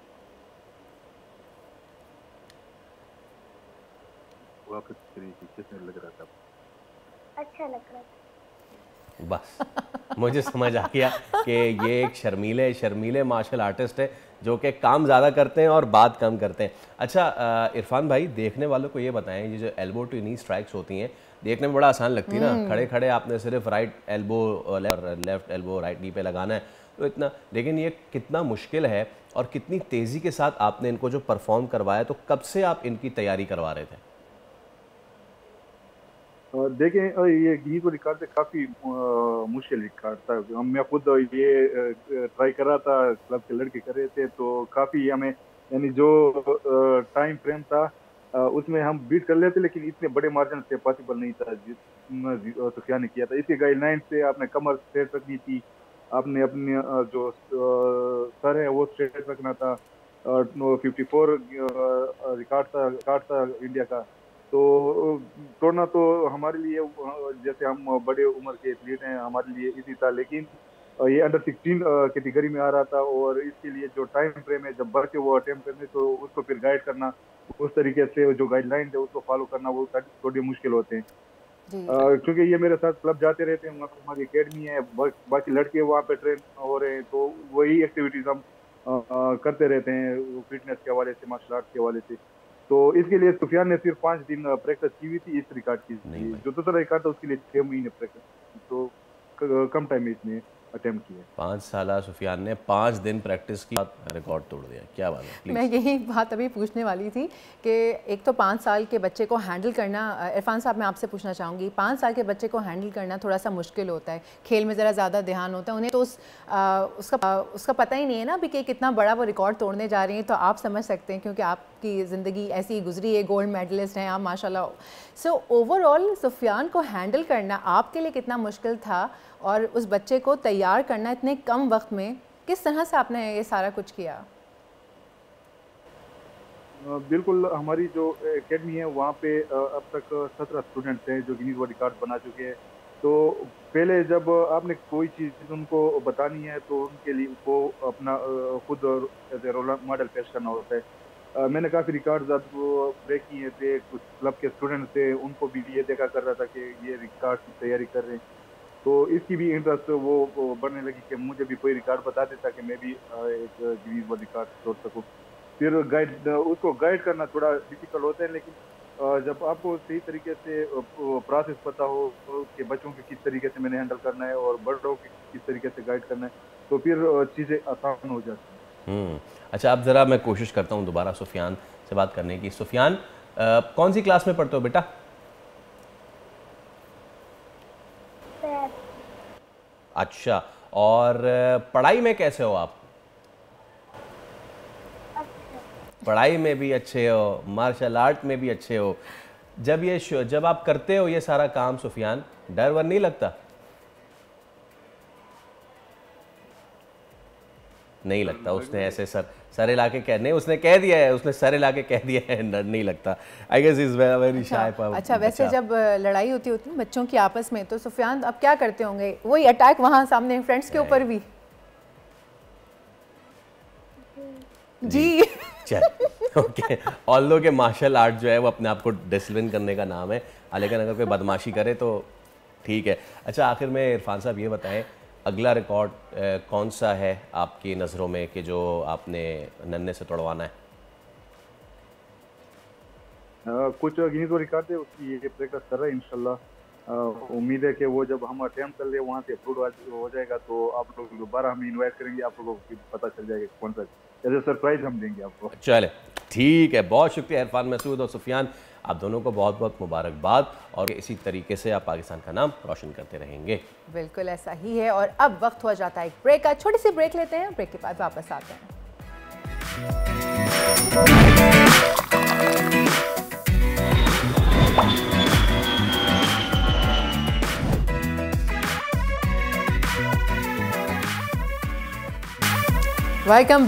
कैसे लग रहा था? अच्छा लग रहा था। बस मुझे समझ आ गया कि ये एक शर्मीले मार्शल आर्टिस्ट है जो कि काम ज़्यादा करते हैं और बात कम करते हैं। अच्छा इरफान भाई, देखने वालों को ये बताएं, ये जो एल्बो टू नी स्ट्राइक्स होती हैं देखने में बड़ा आसान लगती है ना, खड़े खड़े आपने सिर्फ right elbow left elbow right knee पे लगाना है, तो इतना, लेकिन ये कितना मुश्किल है और कितनी तेज़ी के साथ आपने इनको जो परफॉर्म करवाया, तो कब से आप इनकी तैयारी करवा रहे थे? देखें, ये गिनीज वर्ल्ड रिकॉर्ड से काफ़ी मुश्किल रिकॉर्ड था। मैं खुद ये ट्राई कर रहा था, क्लब के लड़के कर रहे थे, तो काफ़ी हमें यानी जो टाइम फ्रेम था उसमें हम बीट कर लेते, लेकिन इतने बड़े मार्जिन से पॉसिबल नहीं था जितना सुफियान ने किया था। इसके गाइडलाइन से आपने कमर स्ट्रेट रखनी थी, आपने अपने जो सर है वो स्ट्रेट रखना था। 54 रिकॉर्ड था इंडिया का, तो तोड़ना तो हमारे लिए, जैसे हम बड़े उम्र के एथलीट हैं, हमारे लिए इजी था, लेकिन ये अंडर 16 कैटेगरी में आ रहा था, और इसके लिए जो टाइम फ्रेम है, जब बच्चे वो अटेम्प्ट करने तो उसको फिर गाइड करना, उस तरीके से जो गाइडलाइन है उसको फॉलो करना, वो थोड़ी मुश्किल होते हैं। क्योंकि ये मेरे साथ क्लब जाते रहते हैं, वहाँ पर हमारी अकेडमी है, बाकी लड़के वहाँ पे ट्रेन हो रहे हैं, तो वही एक्टिविटीज हम करते रहते हैं फिटनेस के हवाले से, मार्शल आर्ट के हवाले से। तो इसके लिए सुफियान ने सिर्फ 5 दिन प्रैक्टिस की हुई थी इस रिकॉर्ड की। जो दूसरा रिकॉर्ड था उसके लिए 6 महीने प्रैक्टिस, तो कम टाइम में इसने अटेम्प्ट किया। 5 साल सुफियान ने 5 दिन प्रैक्टिस की, रिकॉर्ड तोड़ दिया। क्या बात है। मैं यही बात अभी पूछने वाली थी कि एक तो 5 साल के बच्चे को हैंडल करना, इरफान साहब मैं आपसे पूछना चाहूँगी, 5 साल के बच्चे को हैंडल करना थोड़ा सा मुश्किल होता है, खेल में ज़रा ज़्यादा ध्यान होता है, उन्हें तो उसका पता ही नहीं है ना अभी कि कितना बड़ा वो रिकॉर्ड तोड़ने जा रही हैं। तो आप समझ सकते हैं, क्योंकि आपकी ज़िंदगी ऐसी गुजरी है, गोल्ड मेडलिस्ट हैं आप माशाल्लाह। सो ओवरऑल सुफियान को हैंडल करना आपके लिए कितना मुश्किल था, और उस बच्चे को तैयार करना इतने कम वक्त में, किस तरह से आपने ये सारा कुछ किया? बिल्कुल, हमारी जो एकेडमी है वहाँ पे अब तक 17 स्टूडेंट्स हैं जो गिनीज वर्ल्ड रिकॉर्ड बना चुके हैं। तो पहले जब आपने कोई चीज़ उनको बतानी है तो उनके लिए वो अपना खुद रोल मॉडल पेश करना होता है। मैंने काफ़ी रिकॉर्ड्स आपको ब्रेक किए थे, कुछ क्लब के स्टूडेंट्स थे, उनको भी ये देखा कर रहा था कि ये रिकॉर्ड की तैयारी कर रहे हैं, तो इसकी भी इंटरेस्ट वो बढ़ने लगी कि मुझे भी कोई रिकॉर्ड बता देता कि मैं भी एक गिनीज वर्ल्ड रिकॉर्ड तोड़ सकूं। फिर उसको गाइड करना थोड़ा डिफिकल्ट होता है, लेकिन जब आपको सही तरीके से प्रोसेस पता हो कि बच्चों के किस तरीके से मैंने हैंडल करना है और बड़ों के किस तरीके से गाइड करना है, तो फिर चीज़ें आसान हो जाती हैं। अच्छा, अब ज़रा मैं कोशिश करता हूँ दोबारा सुफियान से बात करने की। सुफियान, कौन सी क्लास में पढ़ते हो बेटा? अच्छा, और पढ़ाई में कैसे हो आप? पढ़ाई में भी अच्छे हो, मार्शल आर्ट में भी अच्छे हो। जब आप करते हो ये सारा काम सुफियान, डर वर नहीं लगता? नहीं लगता। उसने ऐसे सर हिला के नहीं, उसने कह दिया है, उसने सर हिला के कह दिया है, डर नहीं लगता। I guess is very shy. अच्छा, वैसे जब लड़ाई होती है बच्चों की आपस में, तो सुफियान अब क्या करते होंगे? वही अटैक वहाँ सामने फ्रेंड्स के ऊपर भी? जी चल ओके। ऑल्दो के मार्शल आर्ट जो है वो अपने आप को डिसिप्लिन करने का नाम है, लेकिन अगर कोई बदमाशी करे तो ठीक है। अच्छा, आखिर में इरफान साहब ये बताएं, अगला रिकॉर्ड कौन सा है आपकी नज़रों में कि जो आपने नन्हे से तोड़वाना है? कुछ गिनीज वर्ल्ड रिकॉर्ड है, उसकी ये प्रैक्टिस कर रहे हैं इंशाल्लाह। उम्मीद है कि वो जब हम अटेम्प्ट कर ले वहाँ से अप्रूव हो जाएगा तो आप लोग दोबारा हम इन्वाइट करेंगे, आप लोगों को पता चल जाएगा कौन सा, ऐसे सरप्राइज हम देंगे आपको। चले ठीक है, बहुत शुक्रिया इरफान मसूद और सुफियान, आप दोनों को बहुत बहुत मुबारकबाद, और इसी तरीके से आप पाकिस्तान का नाम रोशन करते रहेंगे। बिल्कुल ऐसा ही है। और अब वक्त हो जाता है एक ब्रेक का, छोटी सी ब्रेक लेते हैं, ब्रेक के बाद वापस आते हैं। Welcome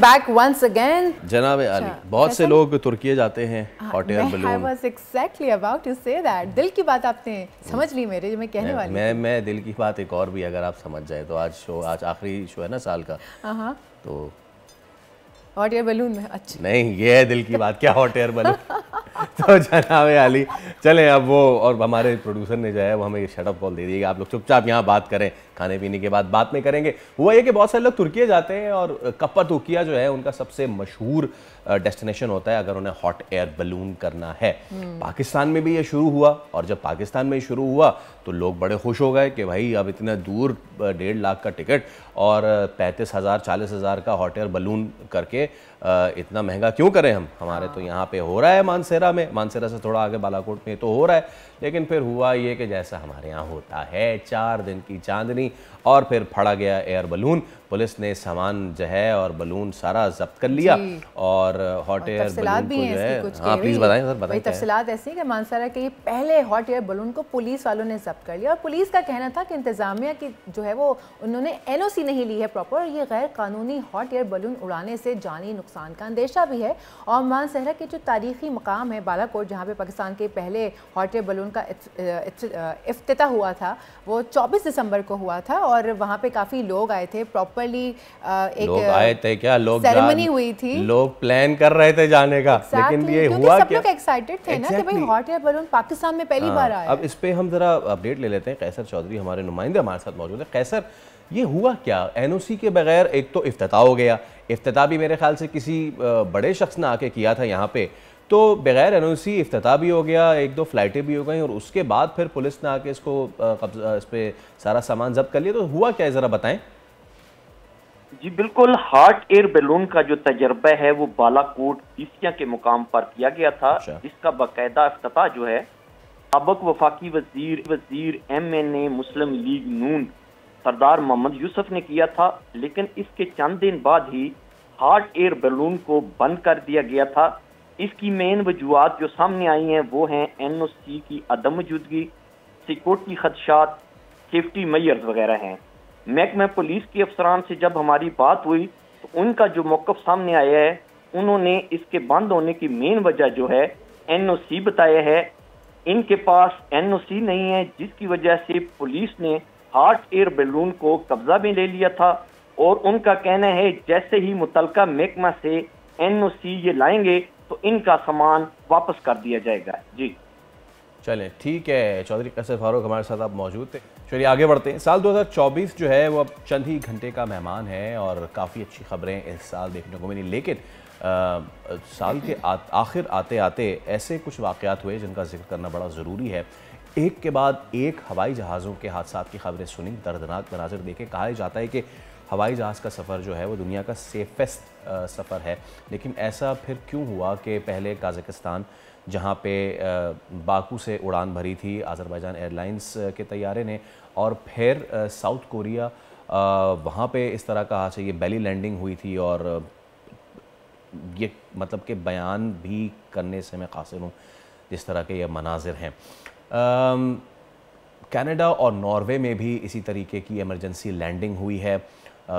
back once again. जनाब अली, बहुत से लोग तुर्की जाते हैं hot air balloon. I was exactly about to say that। दिल की बात आपने समझ ली मेरे, जो मैं कहने वाली थी। मैं दिल की बात एक और भी अगर आप समझ जाए तो आज आखिरी शो है ना साल का, तो हॉट एयर बलून में अच्छा नहीं, ये है दिल की बात, क्या हॉट एयर बलून। तो जनाब अली चलें अब वो, और हमारे प्रोड्यूसर ने जो है वो हमें शट अप कॉल दे दी कि आप लोग चुपचाप यहाँ बात करें, खाने पीने के बाद बात में करेंगे। हुआ ये कि बहुत सारे लोग तुर्की जाते हैं और कप्पादोकिया जो है उनका सबसे मशहूर डेस्टिनेशन होता है अगर उन्हें हॉट एयर बलून करना है। पाकिस्तान में भी ये शुरू हुआ, और जब पाकिस्तान में शुरू हुआ तो लोग बड़े खुश हो गए कि भाई अब इतना दूर 1.5 लाख का टिकट और 35,000 40,000 का हॉट एयर बलून करके इतना महंगा क्यों करें हम, हमारे तो यहाँ पे हो रहा है मानसेरा में, मानसेरा से थोड़ा आगे बालाकोट में तो हो रहा है। लेकिन फिर हुआ ये कि जैसा हमारे यहाँ होता है, 4 दिन की चांदनी और फिर फड़ा गया एयर बलून। पुलिस ने सामान जो है और बलून सारा जब्त कर लिया, और हॉट एयर बलून को जो है, हाँ प्लीज़ बताएं सर, बताएं। तफसीलात ऐसी कि मानसरा के पहले हॉट एयर बलून को पुलिस वालों ने जब्त कर लिया, और पुलिस का कहना था कि इंतजामिया की जो है वो उन्होंने NOC नहीं ली है प्रॉपर, और ये गैर कानूनी हॉट एयर बलून उड़ाने से जानी नुकसान का अंदेशा भी है। और मानसरा के जो तारीखी मकाम है बालाकोट, जहाँ पे पाकिस्तान के पहले हॉट एयर बलून का इफ्तिताह हुआ था, वो 24 दिसंबर को हुआ था, और वहाँ पे काफ़ी लोग आए थे। प्रॉपरली एक लोग आए थे क्या, लोग सेरेमनी हुई थी, लोग प्लान कर रहे थे जाने का, लेकिन ये हुआ सब क्या, लोग एक्साइटेड थे ना कि भाई हॉट एयर बलून पाकिस्तान में पहली बार आया। अब इस पे हम जरा अपडेट ले लेते हैं। कैसर चौधरी हमारे नुमाइंदे हमारे साथ मौजूद है। कैसर, ये हुआ क्या, NOC के बगैर एक तो इफ्तिताह हो गया, इफ्तिताह भी मेरे ख्याल से किसी बड़े शख्स ने आके किया था यहाँ पे, तो बगैर NOC इफ्तिताह भी हो गया, 1-2 फ्लाइटें भी हो गई, और उसके बाद फिर पुलिस ने आके इसको कब्जा, इस पे सारा सामान जब्त कर लिया। तो हुआ क्या है, ज़रा बताएं। जी बिल्कुल, हॉट एयर बलून का जो तजर्बा है वो बालाकोट ईसिया के मुकाम पर किया गया था, जिसका बाकायदा इफ्तिताह जो है साबिक वफाकी वजीर MNA मुस्लिम लीग नून सरदार मोहम्मद यूसुफ ने किया था। लेकिन इसके चंद दिन बाद ही हॉट एयर बलून को बंद कर दिया गया था। इसकी मेन वजूहत जो सामने आई हैं वो हैं NOC की अदम मौजूदगी, सिक्योरिटी खदशात, सेफ्टी मेजर्स वगैरह हैं। महकमा पुलिस के अफसरान से जब हमारी बात हुई तो उनका जो मौक़िफ़ सामने आया है, उन्होंने इसके बंद होने की मेन वजह जो है NOC बताया है। इनके पास NOC नहीं है, जिसकी वजह से पुलिस ने हॉट एयर बलून को कब्जा में ले लिया था, और उनका कहना है जैसे ही मुतलका महकमा से NOC ये लाएंगे तो इनका सामान वापस कर दिया जाएगा। जी चलें, ठीक है। चौधरी कैसर फारूक हमारे साथ आप मौजूद थे। चलिए आगे बढ़ते हैं। साल 2024 जो है वो अब चंद ही घंटे का मेहमान है, और काफ़ी अच्छी खबरें इस साल देखने को मिली। लेकिन साल के आखिर आते आते ऐसे कुछ वाक़यात हुए जिनका जिक्र करना बड़ा ज़रूरी है। एक के बाद एक हवाई जहाज़ों के हादसात की खबरें सुनी, दर्दनाक मनाज़िर देखे। कहा जाता है कि हवाई जहाज़ का सफ़र जो है वो दुनिया का सेफेस्ट सफ़र है, लेकिन ऐसा फिर क्यों हुआ कि पहले कज़ाकिस्तान, जहाँ पे बाकू से उड़ान भरी थी अज़रबैजान एयरलाइंस के तैयारे ने, और फिर साउथ कोरिया, वहाँ पे इस तरह का हादसा, ये बेली लैंडिंग हुई थी, और ये मतलब कि बयान भी करने से मैं कासिर हूँ जिस तरह के ये मनाजिर हैं। कनाडा और नॉर्वे में भी इसी तरीके की इमरजेंसी लैंडिंग हुई है।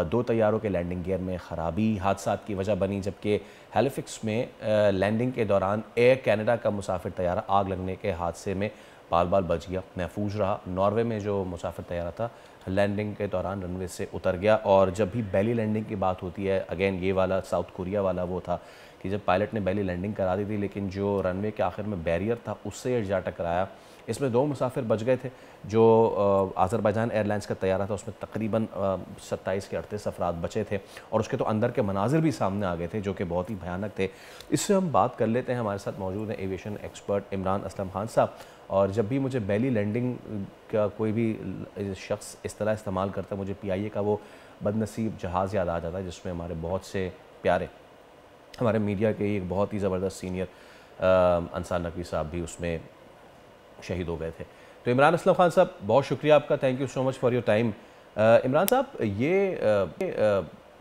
2 तैयारों के लैंडिंग गियर में ख़राबी हादसात की वजह बनी, जबकि हैलिफिक्स में लैंडिंग के दौरान एयर कनाडा का मुसाफिर तैयारा आग लगने के हादसे में बाल बाल बच गया, महफूज रहा। नॉर्वे में जो मुसाफिर तैयारा था लैंडिंग के दौरान रनवे से उतर गया। और जब भी बेली लैंडिंग की बात होती है, अगेन ये वाला साउथ कोरिया वाला वो था कि जब पायलट ने बेली लैंडिंग करा दी थी, लेकिन जो रनवे के आखिर में बैरियर था उससे ये जा टकराया। इसमें 2 मुसाफिर बच गए थे। जो अज़रबैजान एयरलाइंस का तैयारा था उसमें तकरीबन 27 के 38 अफराद बचे थे, और उसके तो अंदर के मनाजिर भी सामने आ गए थे जो कि बहुत ही भयानक थे। इससे हम बात कर लेते हैं। हमारे साथ मौजूद हैं एविएशन एक्सपर्ट इमरान असलम खान साहब। और जब भी मुझे बेली लैंडिंग का कोई भी शख्स इस तरह इस्तेमाल करता है, मुझे PIA का वो बदनसीब जहाज़ याद आ जाता है जिसमें हमारे बहुत से प्यारे, हमारे मीडिया के एक बहुत ही ज़बरदस्त सीनियर अंसार नकवी साहब भी उसमें शहीद हो गए थे। तो इमरान असलम खान साहब, बहुत शुक्रिया आपका, thank you so much for your time. Imran साहब, ये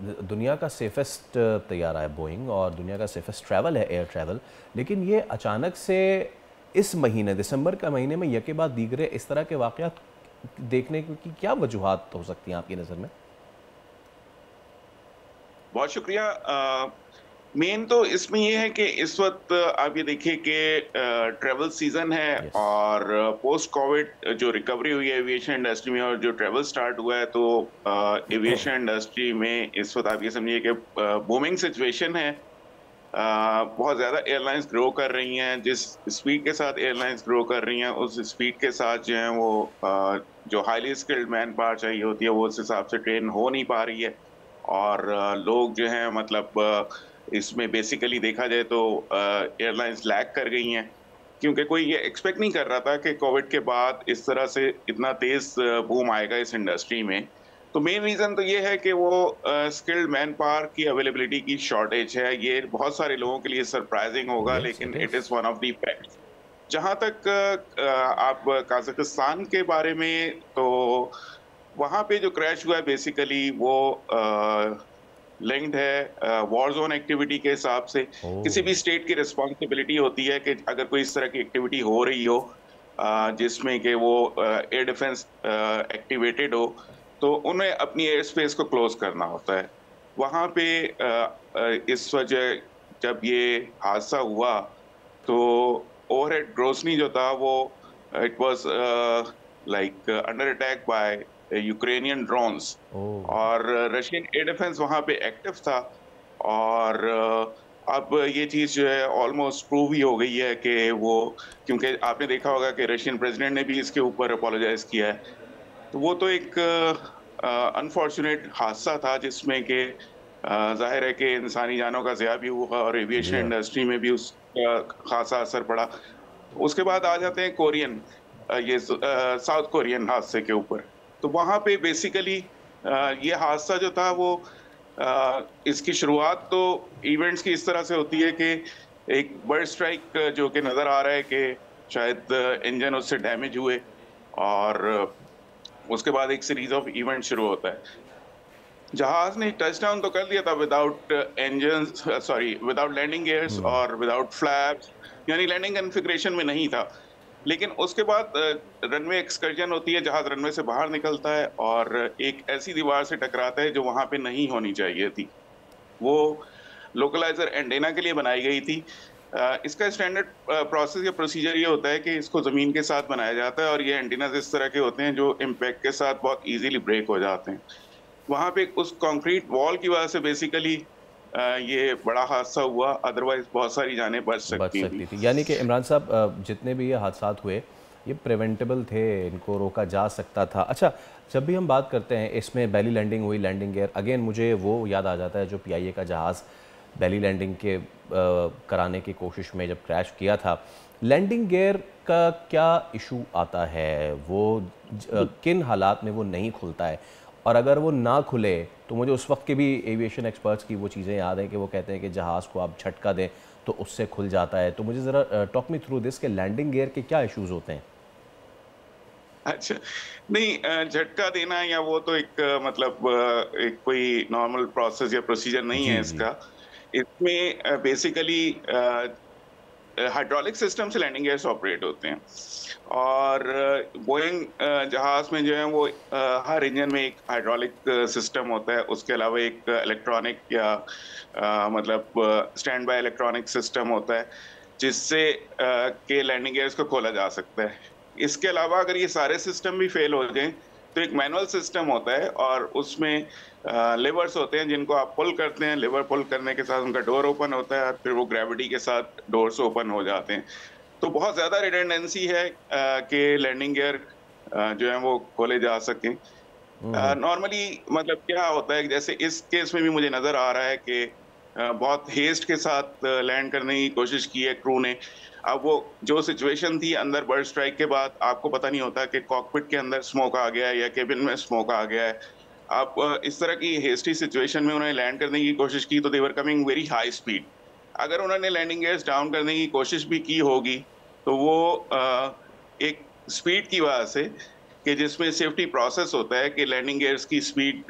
दुनिया का सेफेस्ट तैयारा है बोइंग और दुनिया का सेफेस्ट ट्रैवल है एयर ट्रैवल, लेकिन ये अचानक से इस महीने दिसंबर का महीने में यके बाद दीगरे इस तरह के वाक़यात देखने की क्या वजूहात हो सकती हैं आपकी नज़र में? बहुत शुक्रिया। मेन तो इसमें ये है कि इस वक्त आप ये देखिए कि ट्रैवल सीजन है और पोस्ट कोविड जो रिकवरी हुई है एविएशन इंडस्ट्री में और जो ट्रैवल स्टार्ट हुआ है, तो एविएशन इंडस्ट्री में इस वक्त आप ये समझिए कि बूमिंग सिचुएशन है। बहुत ज़्यादा एयरलाइंस ग्रो कर रही हैं, जिस स्पीड के साथ एयरलाइंस ग्रो कर रही हैं उस स्पीड के साथ जो है वो जो हाईली स्किल्ड मैन पावर चाहिए होती है वो उस हिसाब से ट्रेन हो नहीं पा रही है। और लोग जो हैं मतलब इसमें बेसिकली देखा जाए तो एयरलाइंस लैग कर गई हैं, क्योंकि कोई ये एक्सपेक्ट नहीं कर रहा था कि कोविड के बाद इस तरह से इतना तेज़ बूम आएगा इस इंडस्ट्री में। तो मेन रीज़न तो ये है कि वो स्किल्ड मैन पावर की अवेलेबिलिटी की शॉर्टेज है। ये बहुत सारे लोगों के लिए सरप्राइजिंग होगा, लेकिन it is one of the facts. जहाँ तक आप काज़ाकिस्तान के बारे में, तो वहाँ पे जो क्रैश हुआ है बेसिकली वो लिंक्ड है वॉर जोन एक्टिविटी के हिसाब से। किसी भी स्टेट की रिस्पॉन्सिबिलिटी होती है कि अगर कोई इस तरह की एक्टिविटी हो रही हो जिसमें कि वो एयर डिफेंस एक्टिवेटेड हो, तो उन्हें अपनी एयर स्पेस को क्लोज करना होता है। वहाँ पे इस वजह जब ये हादसा हुआ तो ओवरहेड ग्रोसनी जो था वो it was like under attack by Ukrainian drones और रशियन एयर डिफेंस वहाँ पे एक्टिव था। और अब ये चीज़ जो है ऑलमोस्ट प्रूव ही हो गई है कि वो, क्योंकि आपने देखा होगा कि रशियन प्रेसिडेंट ने भी इसके ऊपर अपोलोजाइज किया है। तो वो तो एक अनफॉर्चुनेट हादसा था जिसमें कि जाहिर है कि इंसानी जानों का ज़िया भी हुआ और एविएशन इंडस्ट्री में भी उसका खासा असर पड़ा। उसके बाद आ जाते हैं कोरियन, ये साउथ कोरियन हादसे के ऊपर। तो वहाँ पे बेसिकली ये हादसा जो था वो इसकी शुरुआत तो इवेंट्स की इस तरह से होती है कि एक बर्ड स्ट्राइक जो कि नज़र आ रहा है कि शायद इंजन उससे डैमेज हुए और उसके बाद एक सीरीज ऑफ इवेंट शुरू होता है। जहाज ने टच डाउन तो कर दिया था without engines, without landing gears और विदाउट फ्लैप्स, यानी लैंडिंग कॉन्फ़िगरेशन में नहीं था। लेकिन उसके बाद रनवे एक्सकर्जन होती है, जहाज रनवे से बाहर निकलता है और एक ऐसी दीवार से टकराता है जो वहाँ पे नहीं होनी चाहिए थी। वो लोकलाइजर एंटेना के लिए बनाई गई थी। इसका स्टैंडर्ड प्रोसेस या प्रोसीजर ये होता है कि इसको ज़मीन के साथ बनाया जाता है और ये एंटीनाज इस तरह के होते हैं जो इम्पैक्ट के साथ बहुत इजीली ब्रेक हो जाते हैं। वहाँ पे उस कंक्रीट वॉल की वजह से बेसिकली ये बड़ा हादसा हुआ, अदरवाइज बहुत सारी जानें बच सकती थी। यानी कि इमरान साहब जितने भी ये हादसा हुए ये प्रिवेंटेबल थे, इनको रोका जा सकता था। अच्छा, जब भी हम बात करते हैं इसमें बेली लैंडिंग हुई, लैंडिंग गियर, अगेन मुझे वो याद आ जाता है जो PIA का जहाज़ बेली लैंडिंग के कराने की कोशिश में जब क्रैश किया था। लैंडिंग गियर का क्या इशू आता है, वो किन हालात में वो नहीं खुलता है, और अगर वो ना खुले तो मुझे उस वक्त के भी एविएशन एक्सपर्ट्स की वो चीज़ें याद हैं कि वो कहते हैं कि जहाज़ को आप झटका दें तो उससे खुल जाता है। तो मुझे ज़रा टॉक मी थ्रू दिस के लैंडिंग गियर के क्या इश्यूज़ होते हैं? अच्छा, नहीं, झटका देना या वो तो एक मतलब एक कोई नॉर्मल प्रोसेस या प्रोसीजर नहीं है इसका। इसमें बेसिकली हाइड्रोलिक सिस्टम से लैंडिंग गियर्स ऑपरेट होते हैं और बोइंग जहाज में जो है वो हर इंजन में एक हाइड्रोलिक सिस्टम होता है, उसके अलावा एक इलेक्ट्रॉनिक या मतलब स्टैंड बाय इलेक्ट्रॉनिक सिस्टम होता है जिससे के लैंडिंग गियर्स को खोला जा सकता है। इसके अलावा अगर ये सारे सिस्टम भी फेल हो जाएं तो एक मैनुअल सिस्टम होता है और उसमें लेवर्स होते हैं जिनको आप पुल करते हैं। लेवर पुल करने के साथ उनका डोर ओपन होता है और फिर वो ग्रेविटी के साथ डोर्स ओपन हो जाते हैं। तो बहुत ज़्यादा रिडंडेंसी है कि लैंडिंग गियर जो है वो खोले जा सकें। नॉर्मली मतलब क्या होता है, जैसे इस केस में भी मुझे नज़र आ रहा है कि बहुत हेस्ट के साथ लैंड करने की कोशिश की है क्रू ने। अब वो जो सिचुएशन थी अंदर बर्ड स्ट्राइक के बाद, आपको पता नहीं होता कि कॉकपिट के अंदर स्मोक आ गया है या केबिन में स्मोक आ गया है। आप इस तरह की हेस्टी सिचुएशन में उन्होंने लैंड करने की कोशिश की तो they were coming very high speed. अगर उन्होंने लैंडिंग गियर्स डाउन करने की कोशिश भी की होगी तो वो एक स्पीड की वजह से कि जिसमें सेफ्टी प्रोसेस होता है कि लैंडिंग गियर्स की स्पीड